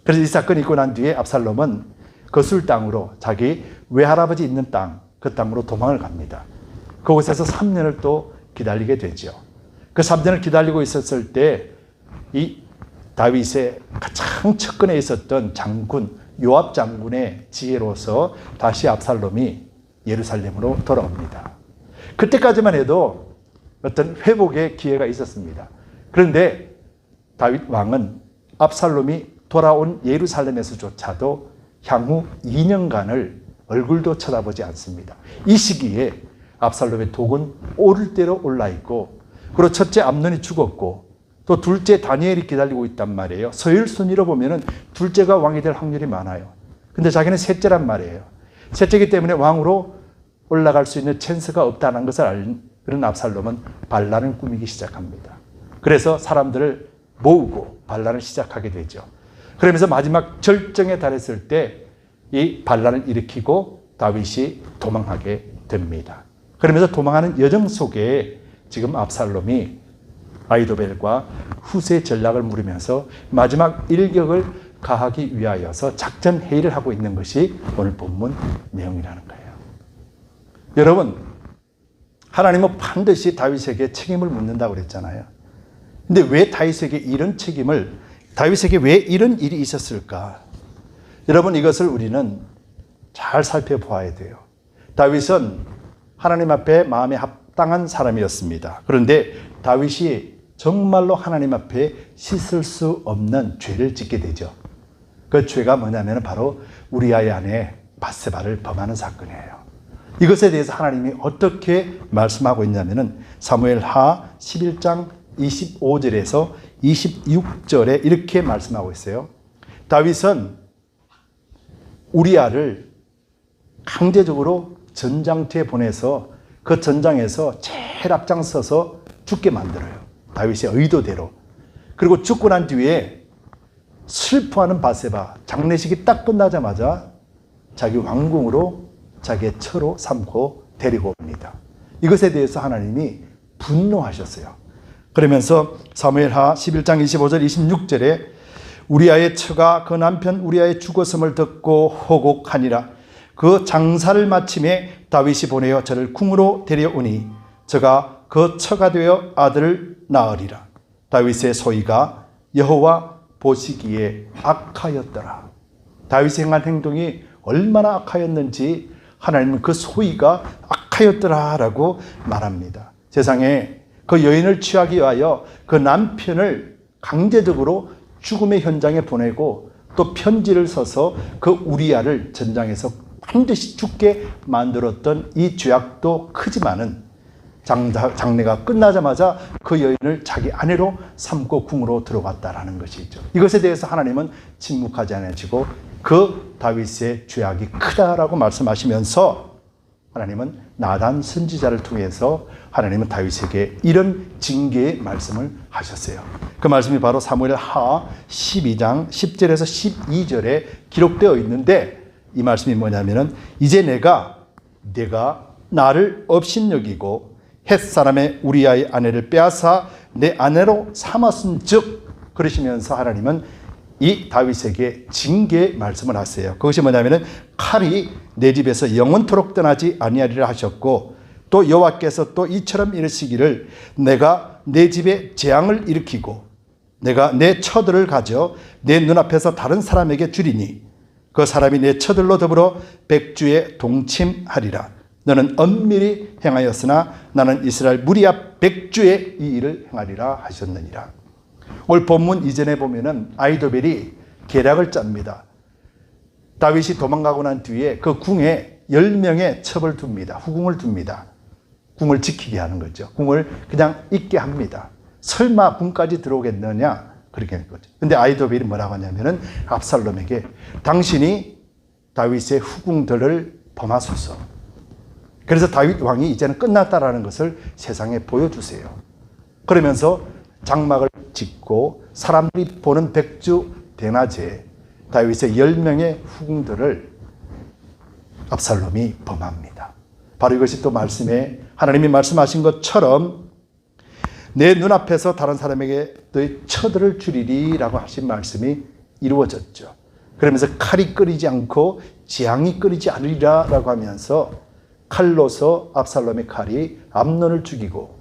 그래서 이 사건이 있고 난 뒤에 압살롬은 거술 땅으로 자기 외할아버지 있는 땅, 그 땅으로 도망을 갑니다. 그곳에서 3년을 또 기다리게 되죠. 그 3년을 기다리고 있었을 때 이 다윗의 가장 측근에 있었던 장군 요압 장군의 지혜로서 다시 압살롬이 예루살렘으로 돌아옵니다. 그때까지만 해도 어떤 회복의 기회가 있었습니다. 그런데 다윗 왕은 압살롬이 돌아온 예루살렘에서조차도 향후 2년간을 얼굴도 쳐다보지 않습니다. 이 시기에 압살롬의 독은 오를 대로 올라 있고, 그리고 첫째 암논이 죽었고 또 둘째 다니엘이 기다리고 있단 말이에요. 서열 순위로 보면은 둘째가 왕이 될 확률이 많아요. 근데 자기는 셋째란 말이에요. 셋째이기 때문에 왕으로 올라갈 수 있는 찬스가 없다는 것을 알 그런 압살롬은 반란을 꾸미기 시작합니다. 그래서 사람들을 모으고 반란을 시작하게 되죠. 그러면서 마지막 절정에 달했을 때 이 반란을 일으키고 다윗이 도망하게 됩니다. 그러면서 도망하는 여정 속에 지금 압살롬이 아히도벨과 후세 전략을 물으면서 마지막 일격을 가하기 위하여서 작전 회의를 하고 있는 것이 오늘 본문 내용이라는 거예요. 여러분, 하나님은 반드시 다윗에게 책임을 묻는다고 그랬잖아요. 근데 왜 다윗에게 왜 이런 일이 있었을까? 여러분, 이것을 우리는 잘 살펴보아야 돼요. 다윗은 하나님 앞에 마음에 합당한 사람이었습니다. 그런데 다윗이 정말로 하나님 앞에 씻을 수 없는 죄를 짓게 되죠. 그 죄가 뭐냐면 바로 우리아의 아내 밧세바를 범하는 사건이에요. 이것에 대해서 하나님이 어떻게 말씀하고 있냐면은 사무엘하 11장 25절에서 26절에 이렇게 말씀하고 있어요. 다윗은 우리아를 강제적으로 전장터에 보내서 그 전장에서 제일 앞장서서 죽게 만들어요. 다윗의 의도대로. 그리고 죽고 난 뒤에 슬퍼하는 바세바, 장례식이 딱 끝나자마자 자기 왕궁으로 자기의 처로 삼고 데리고 옵니다. 이것에 대해서 하나님이 분노하셨어요. 그러면서 사무엘하 11장 25절 26절에 우리아의 처가 그 남편 우리아의 죽었음을 듣고 호곡하니라. 그 장사를 마침에 다윗이 보내어 저를 궁으로 데려오니 저가 그 처가 되어 아들을 낳으리라. 다윗의 소위가 여호와 보시기에 악하였더라. 다윗이 행한 행동이 얼마나 악하였는지 하나님은 그 소위가 악하였더라라고 말합니다. 세상에 그 여인을 취하기 위하여 그 남편을 강제적으로 죽음의 현장에 보내고 또 편지를 써서 그 우리아를 전장에서 반드시 죽게 만들었던 이 죄악도 크지만은 장례가 끝나자마자 그 여인을 자기 아내로 삼고 궁으로 들어갔다라는 것이죠. 이것에 대해서 하나님은 침묵하지 않으시고 그 다윗의 죄악이 크다라고 말씀하시면서 하나님은 나단 선지자를 통해서 하나님은 다윗에게 이런 징계의 말씀을 하셨어요. 그 말씀이 바로 사무엘하 12장 10절에서 12절에 기록되어 있는데 이 말씀이 뭐냐면은 이제 내가 나를 업신여기고 헷사람의 우리아의 아내를 빼앗아 내 아내로 삼았은즉 그러시면서 하나님은 이 다윗에게 징계의 말씀을 하세요. 그것이 뭐냐면은 칼이 내 집에서 영원토록 떠나지 아니하리라 하셨고 또 여호와께서 또 이처럼 이르시기를 내가 내 집에 재앙을 일으키고 내가 내 처들을 가져 내 눈앞에서 다른 사람에게 주리니 그 사람이 내 처들로 더불어 백주에 동침하리라. 너는 엄밀히 행하였으나 나는 이스라엘 무리 앞 백주에 이 일을 행하리라 하셨느니라. 오늘 본문 이전에 보면은 아히도벨이 계략을 짭니다. 다윗이 도망가고 난 뒤에 그 궁에 10명의 첩을 둡니다. 후궁을 둡니다. 궁을 지키게 하는 거죠. 궁을 그냥 있게 합니다. 설마 궁까지 들어오겠느냐? 그렇게 한 거죠. 근데 아히도벨이 뭐라고 하냐면은 압살롬에게 당신이 다윗의 후궁들을 범하소서. 그래서 다윗 왕이 이제는 끝났다라는 것을 세상에 보여주세요. 그러면서 장막을 짓고 사람들이 보는 백주 대낮에 다윗의 10명의 후궁들을 압살롬이 범합니다. 바로 이것이 또 말씀에 하나님이 말씀하신 것처럼 내 눈앞에서 다른 사람에게 너의 처들을 주리리라고 하신 말씀이 이루어졌죠. 그러면서 칼이 끓이지 않고 재앙이 끓이지 않으리라라고 하면서 칼로서 압살롬의 칼이 암논을 죽이고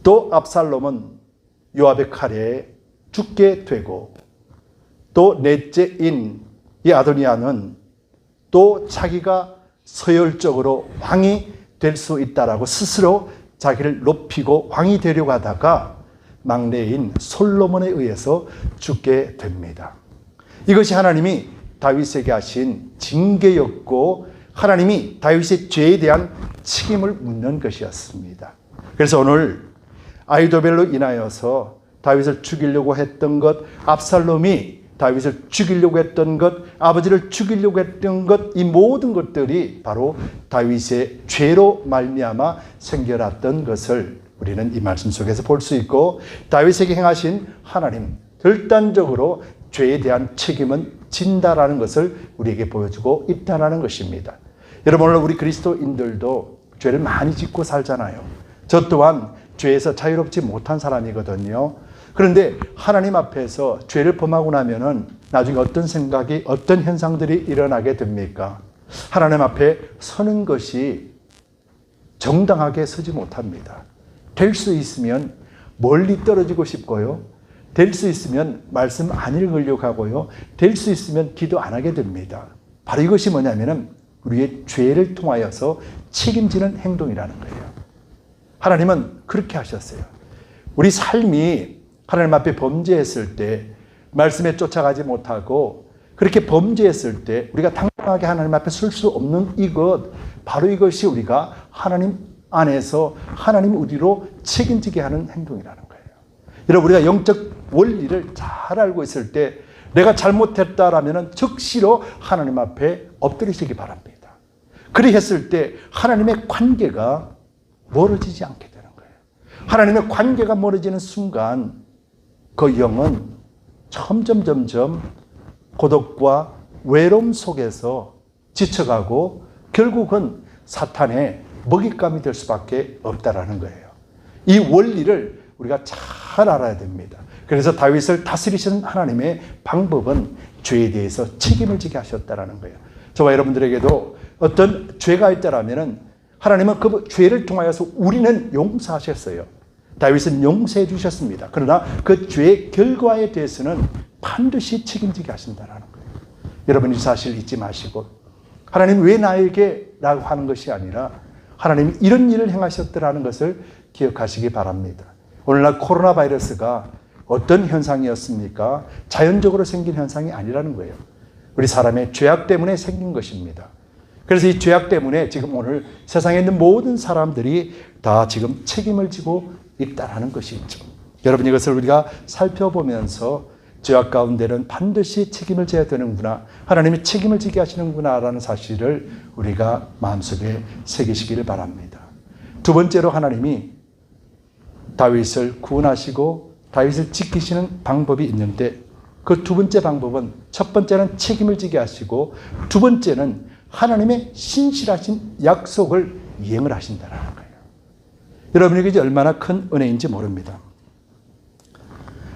또 압살롬은 요압의 칼에 죽게 되고 또 넷째인 이 아도니아는 또 자기가 서열적으로 왕이 될 수 있다라고 스스로 자기를 높이고 왕이 되려고 하다가 막내인 솔로몬에 의해서 죽게 됩니다. 이것이 하나님이 다윗에게 하신 징계였고 하나님이 다윗의 죄에 대한 책임을 묻는 것이었습니다. 그래서 오늘 아히도벨로 인하여서 다윗을 죽이려고 했던 것, 압살롬이 다윗을 죽이려고 했던 것, 아버지를 죽이려고 했던 것, 이 모든 것들이 바로 다윗의 죄로 말미암아 생겨났던 것을 우리는 이 말씀 속에서 볼 수 있고 다윗에게 행하신 하나님, 결단적으로 죄에 대한 책임은 진다라는 것을 우리에게 보여주고 있다는 것입니다. 여러분 오늘 우리 그리스도인들도 죄를 많이 짓고 살잖아요. 저 또한 죄에서 자유롭지 못한 사람이거든요. 그런데 하나님 앞에서 죄를 범하고 나면은 나중에 어떤 생각이, 어떤 현상들이 일어나게 됩니까? 하나님 앞에 서는 것이 정당하게 서지 못합니다. 될 수 있으면 멀리 떨어지고 싶고요. 될 수 있으면 말씀 안 읽으려고 하고요. 될 수 있으면 기도 안 하게 됩니다. 바로 이것이 뭐냐면은 우리의 죄를 통하여서 책임지는 행동이라는 거예요. 하나님은 그렇게 하셨어요. 우리 삶이 하나님 앞에 범죄했을 때 말씀에 쫓아가지 못하고 그렇게 범죄했을 때 우리가 당한 공평하게 하나님 앞에 설 수 없는 이것, 바로 이것이 우리가 하나님 안에서 하나님 우리로 책임지게 하는 행동이라는 거예요. 여러분, 우리가 영적 원리를 잘 알고 있을 때 내가 잘못했다라면 즉시로 하나님 앞에 엎드리시기 바랍니다. 그리 했을 때 하나님의 관계가 멀어지지 않게 되는 거예요. 하나님의 관계가 멀어지는 순간 그 영은 점점 고독과 외로움 속에서 지쳐가고 결국은 사탄의 먹잇감이 될 수밖에 없다라는 거예요. 이 원리를 우리가 잘 알아야 됩니다. 그래서 다윗을 다스리시는 하나님의 방법은 죄에 대해서 책임을 지게 하셨다라는 거예요. 저와 여러분들에게도 어떤 죄가 있다라면은 하나님은 그 죄를 통하여서 우리는 용서하셨어요. 다윗은 용서해 주셨습니다. 그러나 그 죄의 결과에 대해서는 반드시 책임지게 하신다라는 거예요. 여러분, 이 사실 잊지 마시고 하나님 왜 나에게 라고 하는 것이 아니라 하나님이 이런 일을 행하셨더라는 것을 기억하시기 바랍니다. 오늘날 코로나 바이러스가 어떤 현상이었습니까? 자연적으로 생긴 현상이 아니라는 거예요. 우리 사람의 죄악 때문에 생긴 것입니다. 그래서 이 죄악 때문에 지금 오늘 세상에 있는 모든 사람들이 다 지금 책임을 지고 있다는 것이죠. 여러분, 이것을 우리가 살펴보면서 죄악 가운데는 반드시 책임을 져야 되는구나, 하나님이 책임을 지게 하시는구나라는 사실을 우리가 마음속에 새기시기를 바랍니다. 두 번째로 하나님이 다윗을 구원하시고 다윗을 지키시는 방법이 있는데 그 두 번째 방법은, 첫 번째는 책임을 지게 하시고 두 번째는 하나님의 신실하신 약속을 이행을 하신다는 거예요. 여러분에게 이제 얼마나 큰 은혜인지 모릅니다.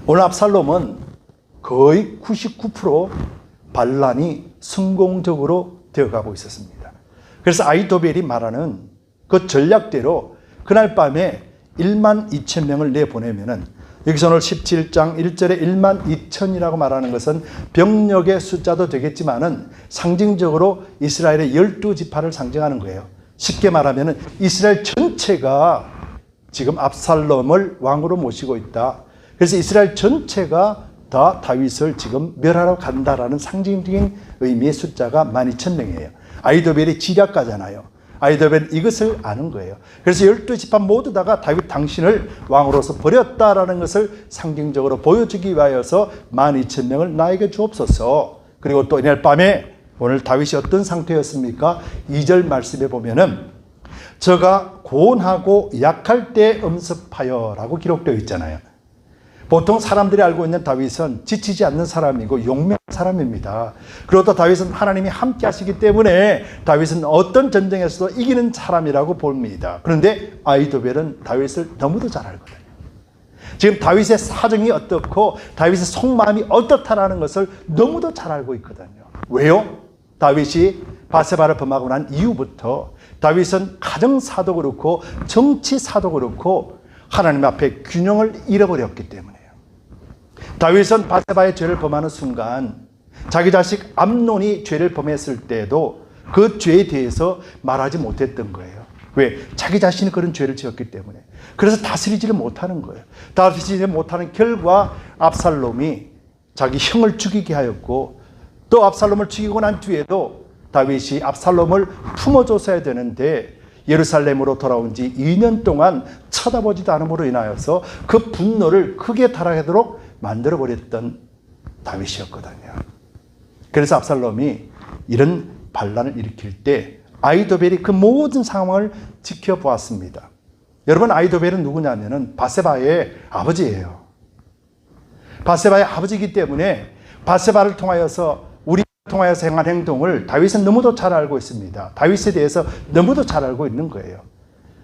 오늘 압살롬은 거의 99% 반란이 성공적으로 되어가고 있었습니다. 그래서 아히도벨이 말하는 그 전략대로 그날 밤에 1만 2천 명을 내보내면은, 여기서 오늘 17장 1절에 1만 2천이라고 말하는 것은 병력의 숫자도 되겠지만은 상징적으로 이스라엘의 12지파를 상징하는 거예요. 쉽게 말하면은 이스라엘 전체가 지금 압살롬을 왕으로 모시고 있다. 그래서 이스라엘 전체가 다 다윗을 지금 멸하러 간다라는 상징적인 의미의 숫자가 12,000명이에요. 아히도벨이 지략가잖아요. 아히도벨은 이것을 아는 거예요. 그래서 12지파 모두 다가 다윗 당신을 왕으로서 버렸다라는 것을 상징적으로 보여주기 위하여서 12,000명을 나에게 주옵소서. 그리고 또 이날 밤에 오늘 다윗이 어떤 상태였습니까? 2절 말씀에 보면은 저가 고온하고 약할 때 음습하여 라고 기록되어 있잖아요. 보통 사람들이 알고 있는 다윗은 지치지 않는 사람이고 용맹한 사람입니다. 그리고 또 다윗은 하나님이 함께 하시기 때문에 다윗은 어떤 전쟁에서도 이기는 사람이라고 봅니다. 그런데 아히도벨은 다윗을 너무도 잘 알거든요. 지금 다윗의 사정이 어떻고 다윗의 속마음이 어떻다라는 것을 너무도 잘 알고 있거든요. 왜요? 다윗이 바세바를 범하고 난 이후부터 다윗은 가정사도 그렇고 정치사도 그렇고 하나님 앞에 균형을 잃어버렸기 때문에요. 다윗은 바세바의 죄를 범하는 순간 자기 자식 암논이 죄를 범했을 때도 그 죄에 대해서 말하지 못했던 거예요. 왜? 자기 자신이 그런 죄를 지었기 때문에. 그래서 다스리지를 못하는 거예요. 다스리지 못하는 결과 압살롬이 자기 형을 죽이게 하였고, 또 압살롬을 죽이고 난 뒤에도 다윗이 압살롬을 품어줬어야 되는데 예루살렘으로 돌아온 지 2년 동안 쳐다보지도 않음으로 인하여서 그 분노를 크게 달하도록 만들어버렸던 다윗이었거든요. 그래서 압살롬이 이런 반란을 일으킬 때 아히도벨이 그 모든 상황을 지켜보았습니다. 여러분, 아히도벨은 누구냐면은 바세바의 아버지예요. 바세바의 아버지이기 때문에 바세바를 통하여서 행한 행동을 다윗은 너무도 잘 알고 있습니다. 다윗에 대해서 너무도 잘 알고 있는 거예요.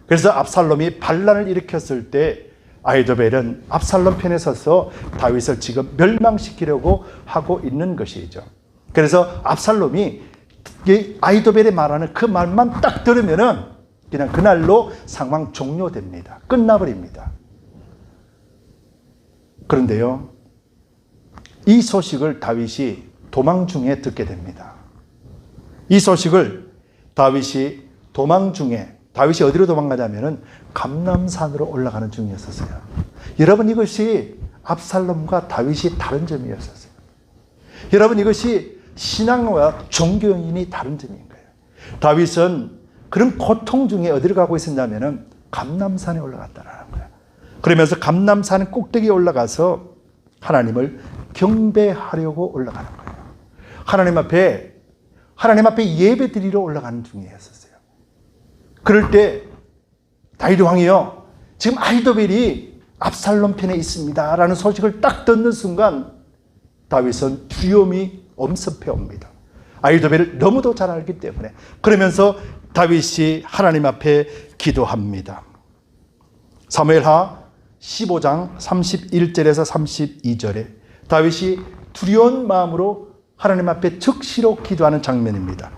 그래서 압살롬이 반란을 일으켰을 때 아히도벨은 압살롬 편에 서서 다윗을 지금 멸망시키려고 하고 있는 것이죠. 그래서 압살롬이 아히도벨이 말하는 그 말만 딱 들으면은 그냥 그날로 상황 종료됩니다. 끝나버립니다. 그런데요, 이 소식을 다윗이 도망 중에 듣게 됩니다. 이 소식을 다윗이 도망 중에, 다윗이 어디로 도망가냐면은 감람산으로 올라가는 중이었었어요. 여러분, 이것이 압살롬과 다윗이 다른 점이었었어요. 여러분, 이것이 신앙과 종교인이 다른 점인 거예요. 다윗은 그런 고통 중에 어디로 가고 있었냐면은 감람산에 올라갔다라는 거예요. 그러면서 감람산 꼭대기에 올라가서 하나님을 경배하려고 올라가는 거예요. 하나님 앞에 예배 드리러 올라가는 중이었어요. 그럴 때 다윗 왕이요, 지금 아히도벨이 압살롬 편에 있습니다 라는 소식을 딱 듣는 순간 다윗은 두려움이 엄습해 옵니다. 아히도벨을 너무도 잘 알기 때문에. 그러면서 다윗이 하나님 앞에 기도합니다. 사무엘하 15장 31절에서 32절에 다윗이 두려운 마음으로 하나님 앞에 즉시로 기도하는 장면입니다.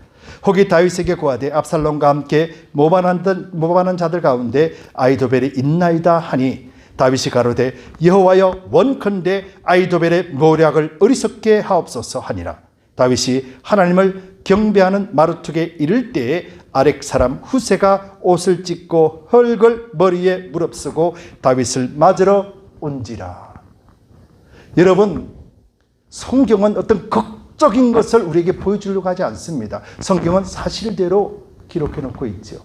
혹이 다윗에게 고하되 압살롬과 함께 모반하는 자들 가운데 아히도벨이 있나이다 하니 다윗이 가로되 여호와여 원컨대 아히도벨의 모략을 어리석게 하옵소서 하니라. 다윗이 하나님을 경배하는 마루tuk에 이를 때에 아렉 사람 후세가 옷을 찢고 헐걸 머리에 무릅쓰고 다윗을 맞으러 온지라. 여러분, 성경은 어떤 극적인 것을 우리에게 보여주려고 하지 않습니다. 성경은 사실대로 기록해 놓고 있죠.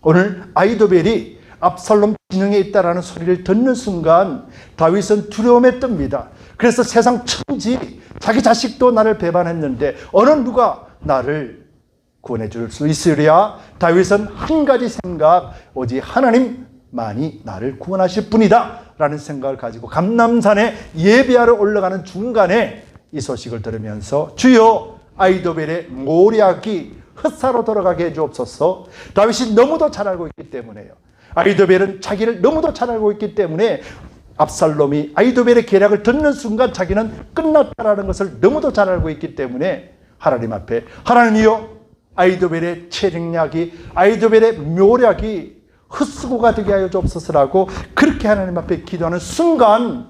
오늘 아히도벨이 압살롬 진영에 있다라는 소리를 듣는 순간 다윗은 두려움에 뜹니다. 그래서 세상 천지, 자기 자식도 나를 배반했는데 어느 누가 나를 구원해 줄 수 있으랴? 다윗은 한 가지 생각, 오직 하나님만이 나를 구원하실 분이다 라는 생각을 가지고 감람산에 예배하러 올라가는 중간에 이 소식을 들으면서 주여 아히도벨의 모략이 헛사로 돌아가게 해주옵소서. 다윗이 너무도 잘 알고 있기 때문에요. 아히도벨은 자기를 너무도 잘 알고 있기 때문에 압살롬이 아히도벨의 계략을 듣는 순간 자기는 끝났다라는 것을 너무도 잘 알고 있기 때문에 하나님 앞에 하나님이여 아히도벨의 체력약이 아히도벨의 묘략이 헛수고가 되게 하여 주옵소서라고 그렇게 하나님 앞에 기도하는 순간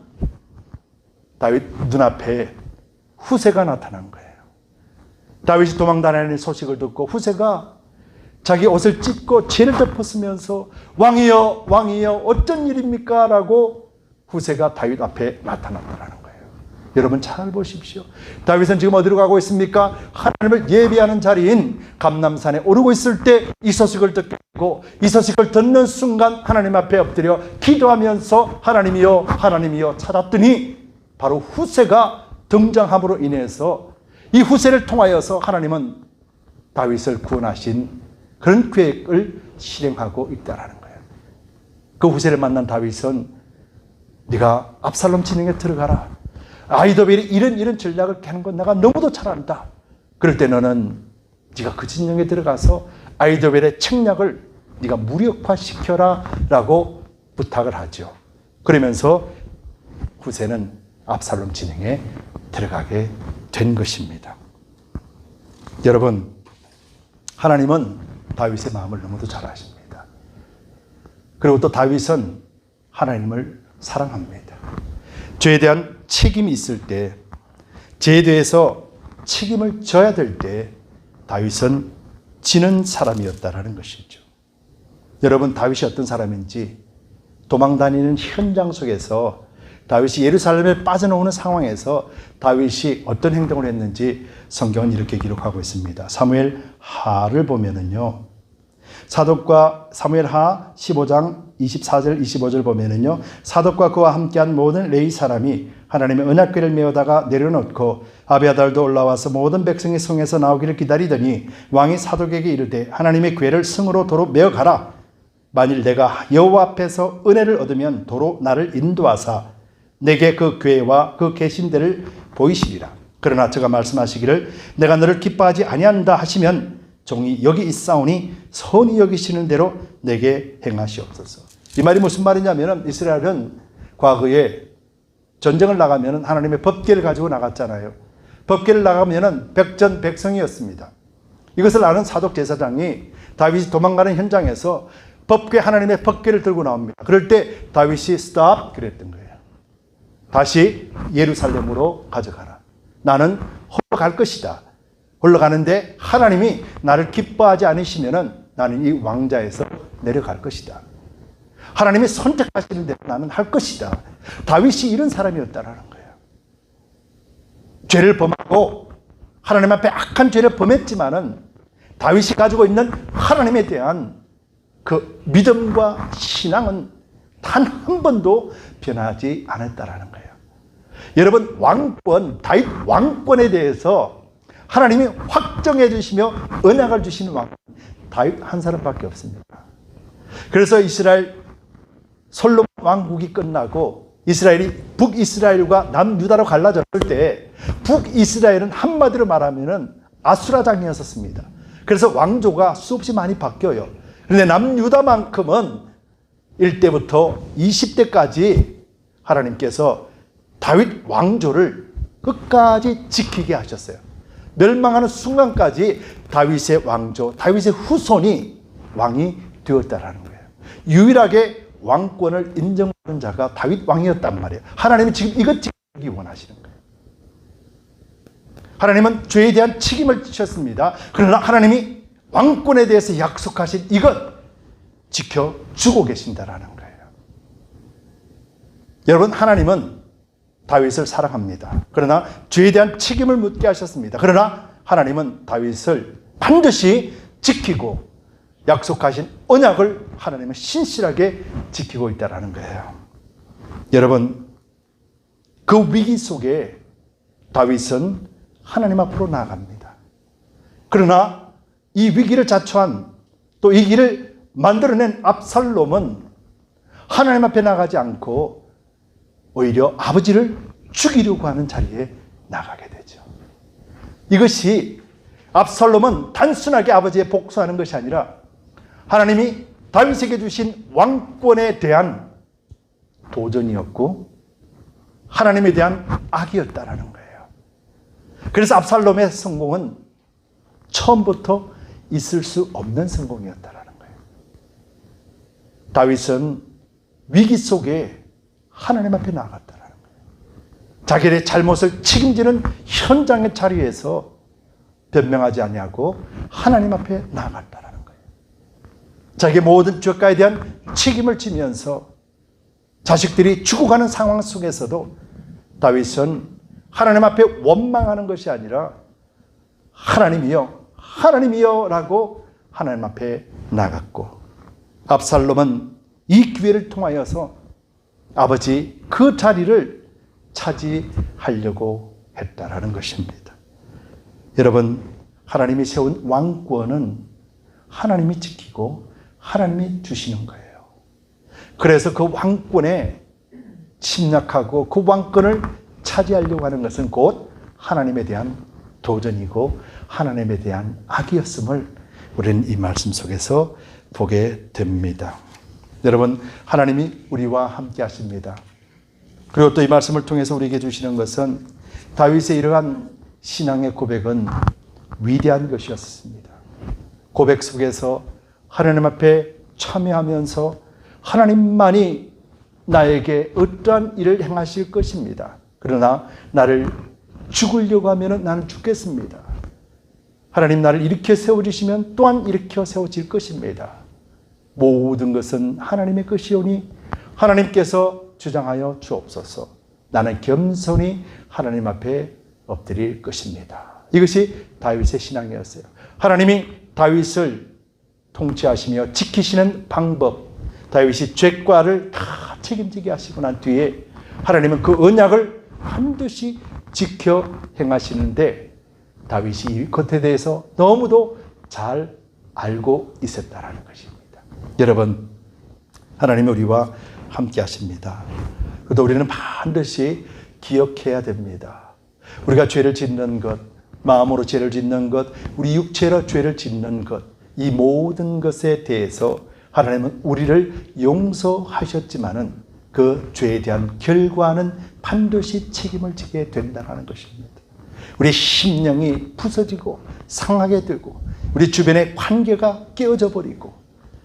다윗 눈앞에 후세가 나타난 거예요. 다윗이 도망다니는 소식을 듣고 후세가 자기 옷을 찢고 죄를 덮었으면서 왕이여 왕이여 어쩐 일입니까? 라고 후세가 다윗 앞에 나타났다는 거예요. 여러분 잘 보십시오. 다윗은 지금 어디로 가고 있습니까? 하나님을 예배하는 자리인 감람산에 오르고 있을 때 이 소식을 듣고 이 소식을 듣는 순간 하나님 앞에 엎드려 기도하면서 하나님이여 하나님이여 찾았더니 바로 후세가 등장함으로 인해서 이 후세를 통하여서 하나님은 다윗을 구원하신 그런 계획을 실행하고 있다는 거예요. 그 후세를 만난 다윗은 네가 압살롬 진영에 들어가라. 아히도벨이 이런 전략을 캐는 건 내가 너무도 잘 안다. 그럴 때 너는 네가 그 진영에 들어가서 아히도벨의 책략을 네가 무력화시켜라 라고 부탁을 하죠. 그러면서 후세는 압살롬 진영에 들어가게 된 것입니다. 여러분, 하나님은 다윗의 마음을 너무도 잘 아십니다. 그리고 또 다윗은 하나님을 사랑합니다. 죄에 대한 책임이 있을 때, 죄에 대해서 책임을 져야 될 때 다윗은 지는 사람이었다라는 것이죠. 여러분, 다윗이 어떤 사람인지 도망다니는 현장 속에서 다윗이 예루살렘에 빠져나오는 상황에서 다윗이 어떤 행동을 했는지 성경은 이렇게 기록하고 있습니다. 사무엘하를 보면은요, 사독과 사무엘하 15장 24절 25절 보면은요, 사독과 그와 함께한 모든 레위 사람이 하나님의 언약궤를 메어다가 내려놓고 아비아달도 올라와서 모든 백성이 성에서 나오기를 기다리더니 왕이 사독에게 이르되 하나님의 궤를 성으로 도로 메어가라. 만일 내가 여호와 앞에서 은혜를 얻으면 도로 나를 인도하사 내게 그 궤와 그 계신대를 보이시리라. 그러나 저가 말씀하시기를 내가 너를 기뻐하지 아니한다 하시면 종이 여기 있사오니 선히 여기시는 대로 내게 행하시옵소서. 이 말이 무슨 말이냐면 이스라엘은 과거에 전쟁을 나가면 하나님의 법궤를 가지고 나갔잖아요. 법궤를 나가면 백전백성이었습니다. 이것을 아는 사독 제사장이 다윗이 도망가는 현장에서 하나님의 법궤를 들고 나옵니다. 그럴 때 다윗이 스탑 그랬던 거예요. 다시 예루살렘으로 가져가라. 나는 홀로 갈 것이다. 홀로 가는데 하나님이 나를 기뻐하지 않으시면 나는 이 왕자에서 내려갈 것이다. 하나님이 선택하시는 대로 나는 할 것이다. 다윗이 이런 사람이었다라는 거예요. 죄를 범하고 하나님 앞에 악한 죄를 범했지만은 다윗이 가지고 있는 하나님에 대한 그 믿음과 신앙은 단 한 번도 변하지 않았다라는 거예요. 여러분, 왕권, 다윗 왕권에 대해서 하나님이 확정해 주시며 언약을 주시는 왕, 다윗 한 사람밖에 없습니다. 그래서 이스라엘 솔로몬 왕국이 끝나고 이스라엘이 북이스라엘과 남유다로 갈라졌을 때 북이스라엘은 한마디로 말하면은 아수라장이었습니다. 그래서 왕조가 수없이 많이 바뀌어요. 그런데 남유다만큼은 1대부터 20대까지 하나님께서 다윗 왕조를 끝까지 지키게 하셨어요. 멸망하는 순간까지 다윗의 왕조, 다윗의 후손이 왕이 되었다라는 거예요. 유일하게 왕권을 인정하는 자가 다윗 왕이었단 말이에요. 하나님이 지금 이것 지키기 원하시는 거예요. 하나님은 죄에 대한 책임을 지셨습니다. 그러나 하나님이 왕권에 대해서 약속하신 이것 지켜주고 계신다라는 거예요. 여러분, 하나님은 다윗을 사랑합니다. 그러나 죄에 대한 책임을 묻게 하셨습니다. 그러나 하나님은 다윗을 반드시 지키고 약속하신 언약을 하나님은 신실하게 지키고 있다는 거예요. 여러분, 그 위기 속에 다윗은 하나님 앞으로 나아갑니다. 그러나 이 위기를 자초한 또 이 길을 만들어낸 압살롬은 하나님 앞에 나가지 않고 오히려 아버지를 죽이려고 하는 자리에 나가게 되죠. 이것이 압살롬은 단순하게 아버지에 복수하는 것이 아니라 하나님이 다윗에게 주신 왕권에 대한 도전이었고 하나님에 대한 악이었다라는 거예요. 그래서 압살롬의 성공은 처음부터 있을 수 없는 성공이었다라는 거예요. 다윗은 위기 속에 하나님 앞에 나갔다라는 거예요. 자기의 잘못을 책임지는 현장의 자리에서 변명하지 아니하고 하나님 앞에 나갔다라는 거예요. 자기의 모든 죄가에 대한 책임을 지면서 자식들이 죽어가는 상황 속에서도 다윗은 하나님 앞에 원망하는 것이 아니라 하나님이여, 하나님이여 라고 하나님 앞에 나갔고, 압살롬은 이 기회를 통하여서 아버지 그 자리를 차지하려고 했다라는 것입니다. 여러분, 하나님이 세운 왕권은 하나님이 지키고 하나님이 주시는 거예요. 그래서 그 왕권에 침략하고 그 왕권을 차지하려고 하는 것은 곧 하나님에 대한 도전이고 하나님에 대한 악이었음을 우리는 이 말씀 속에서 보게 됩니다. 여러분, 하나님이 우리와 함께 하십니다. 그리고 또 이 말씀을 통해서 우리에게 주시는 것은 다윗의 이러한 신앙의 고백은 위대한 것이었습니다. 고백 속에서 하나님 앞에 참여하면서 하나님만이 나에게 어떠한 일을 행하실 것입니다. 그러나 나를 죽으려고 하면 나는 죽겠습니다. 하나님 나를 일으켜 세워주시면 또한 일으켜 세워질 것입니다. 모든 것은 하나님의 것이오니 하나님께서 주장하여 주옵소서. 나는 겸손히 하나님 앞에 엎드릴 것입니다. 이것이 다윗의 신앙이었어요. 하나님이 다윗을 통치하시며 지키시는 방법, 다윗이 죄과를 다 책임지게 하시고 난 뒤에 하나님은 그 언약을 반드시 지켜 행하시는데 다윗이 이 것에 대해서 너무도 잘 알고 있었다라는 것입니다. 여러분, 하나님이 우리와 함께 하십니다. 그래도 우리는 반드시 기억해야 됩니다. 우리가 죄를 짓는 것, 마음으로 죄를 짓는 것, 우리 육체로 죄를 짓는 것, 이 모든 것에 대해서 하나님은 우리를 용서하셨지만은 그 죄에 대한 결과는 반드시 책임을 지게 된다는 것입니다. 우리 심령이 부서지고 상하게 되고 우리 주변의 관계가 깨어져 버리고,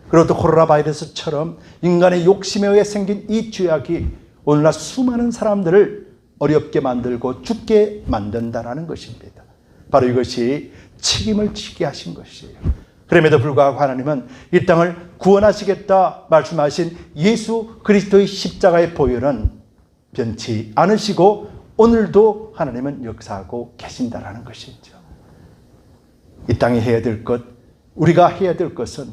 그리고 또 코로나 바이러스처럼 인간의 욕심에 의해 생긴 이 죄악이 오늘날 수많은 사람들을 어렵게 만들고 죽게 만든다는 것입니다. 바로 이것이 책임을 지게 하신 것이에요. 그럼에도 불구하고 하나님은 이 땅을 구원하시겠다 말씀하신 예수 그리스도의 십자가의 보혈은 변치 않으시고 오늘도 하나님은 역사하고 계신다라는 것이죠. 이 땅에 해야 될 것, 우리가 해야 될 것은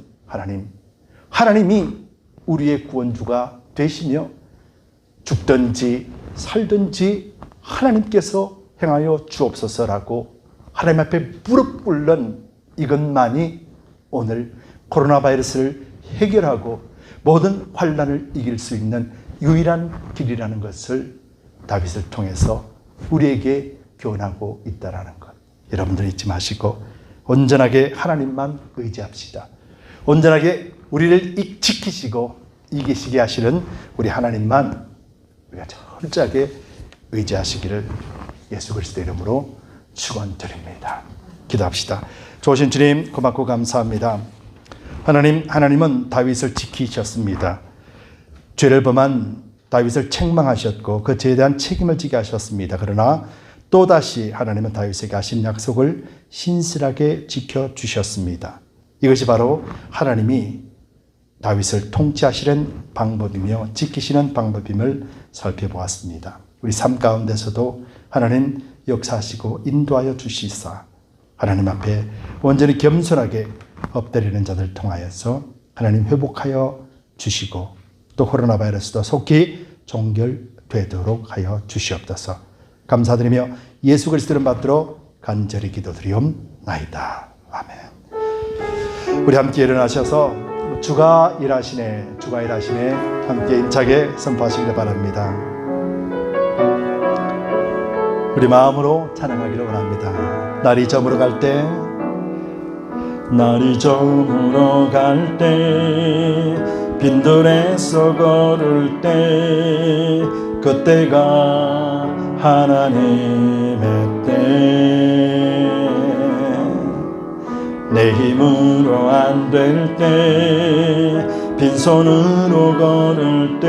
하나님이 우리의 구원주가 되시며 죽든지 살든지 하나님께서 행하여 주옵소서라고 하나님 앞에 무릎 꿇는 이것만이 오늘 코로나 바이러스를 해결하고 모든 환난을 이길 수 있는 유일한 길이라는 것을 다윗을 통해서 우리에게 교훈하고 있다는 것. 여러분들 잊지 마시고 온전하게 하나님만 의지합시다. 온전하게 우리를 지키시고 이기시게 하시는 우리 하나님만 우리가 철저하게 의지하시기를 예수 그리스도의 이름으로 축원드립니다. 기도합시다. 좋으신 주님 고맙고 감사합니다. 하나님은 다윗을 지키셨습니다. 죄를 범한 다윗을 책망하셨고 그 죄에 대한 책임을 지게 하셨습니다. 그러나 또다시 하나님은 다윗에게 하신 약속을 신실하게 지켜주셨습니다. 이것이 바로 하나님이 다윗을 통치하시는 방법이며 지키시는 방법임을 살펴보았습니다. 우리 삶 가운데서도 하나님 역사하시고 인도하여 주시사 하나님 앞에 온전히 겸손하게 엎드리는 자들 통하여서 하나님 회복하여 주시고 또 코로나 바이러스도 속히 종결되도록 하여 주시옵소서. 감사드리며 예수 그리스도를 받들어 간절히 기도드리옵나이다. 아멘. 우리 함께 일어나셔서 주가 일하시네 함께 힘차게 선포하시기를 바랍니다. 우리 마음으로 찬양하기를 원합니다. 날이 저물어 갈 때 빈들에서 걸을 때 그때가 하나님의 때 내 힘으로 안 될 때 빈손으로 걸을 때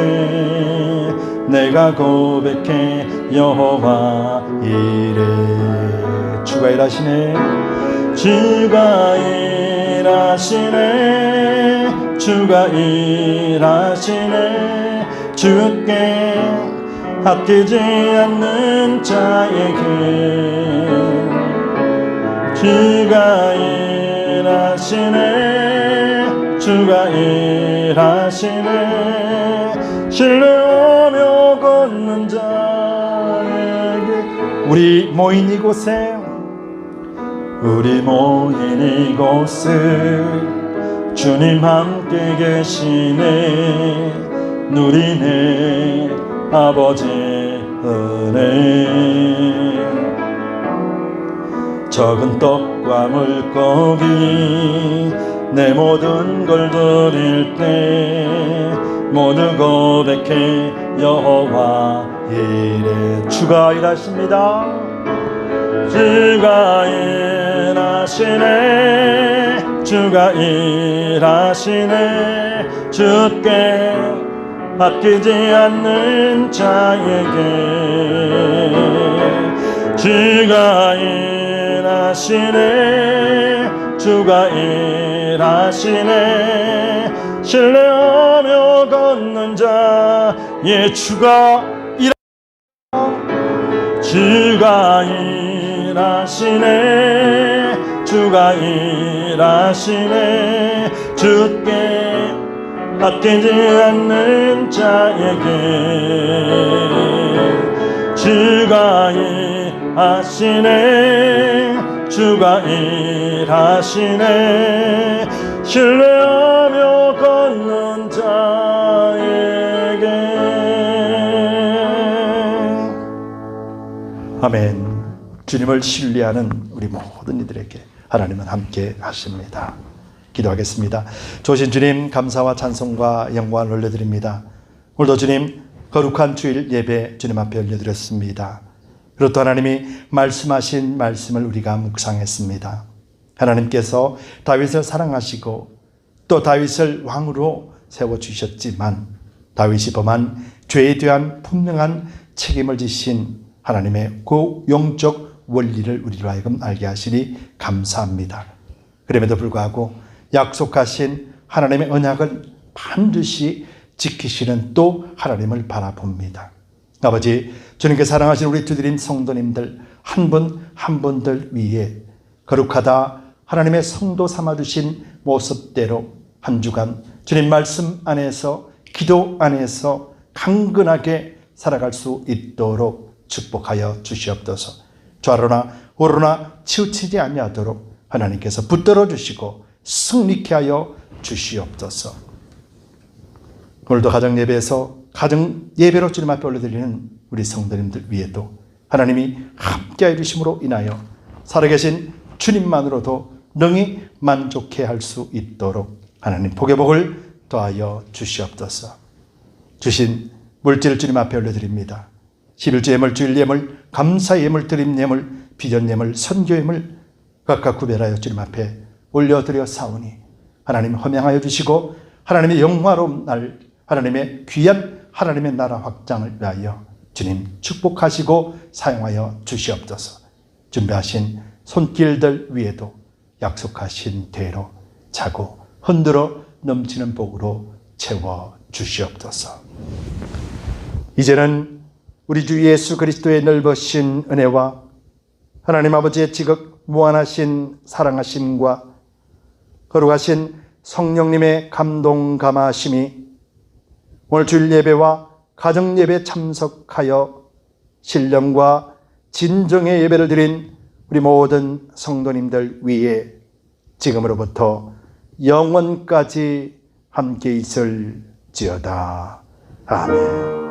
내가 고백해 여호와 이래 주가 일하시네 주가 일하시네 주가 일하시네 주께 아끼지 않는 자에게 주가 일하시네 주가 일하시네 신뢰하며 걷는 자에게 우리 모인 이곳에 주님 함께 계시네 누리네 아버지 은혜 적은 떡과 물고기 내 모든 걸 드릴 때 모두 고백해 여호와 이래 주가 일하십니다 주가 일하시네 주가 일하시네 주께 아끼지 않는 자에게 주가 일하시네 주가 일하시네 신뢰하며 걷는 자의 주가 일하시네 주가 일하시네 주께 아끼지 않는 자에게 주가 일하시네 주가 일하시네 신뢰하며 걷는 자에게 아멘. 주님을 신뢰하는 우리 모든 이들에게 하나님은 함께 하십니다. 기도하겠습니다. 좋으신 주님 감사와 찬송과 영광을 올려드립니다. 오늘도 주님 거룩한 주일 예배 주님 앞에 올려드렸습니다. 그리고 또 하나님이 말씀하신 말씀을 우리가 묵상했습니다. 하나님께서 다윗을 사랑하시고 또 다윗을 왕으로 세워주셨지만 다윗이 범한 죄에 대한 분명한 책임을 지신 하나님의 그 영적 원리를 우리로 하여금 알게 하시니 감사합니다. 그럼에도 불구하고 약속하신 하나님의 언약을 반드시 지키시는 또 하나님을 바라봅니다. 아버지, 주님께 사랑하시는 우리 주드림 성도님들 한 분 한 분들 위해 거룩하다 하나님의 성도 삼아주신 모습대로 한 주간 주님 말씀 안에서 기도 안에서 강건하게 살아갈 수 있도록 축복하여 주시옵소서. 좌로나 우로나 치우치지 아니하도록 하나님께서 붙들어 주시고 승리케 하여 주시옵소서. 오늘도 가정예배에서 가정예배로 주님 앞에 올려드리는 우리 성도님들 위에도 하나님이 함께해 주심으로 인하여 살아계신 주님만으로도 능히 만족해 할 수 있도록 하나님 복의 복을 더하여 주시옵소서. 주신 물질을 주님 앞에 올려드립니다. 11주 예물, 주일 예물, 감사 예물, 드림 예물, 비전 예물, 선교 예물 각각 구별하여 주님 앞에 올려드려 사오니 하나님 허명하여 주시고 하나님의 영화로운 날, 하나님의 귀한 하나님의 나라 확장을 위하여 주님 축복하시고 사용하여 주시옵소서. 준비하신 손길들 위에도 약속하신 대로 차고 흔들어 넘치는 복으로 채워 주시옵소서. 이제는 우리 주 예수 그리스도의 넓으신 은혜와 하나님 아버지의 지극 무한하신 사랑하심과 거룩하신 성령님의 감동 감화하심이 오늘 주일 예배와 가정 예배 참석하여 신령과 진정의 예배를 드린 우리 모든 성도님들 위에 지금으로부터 영원까지 함께 있을지어다. 아멘. 네.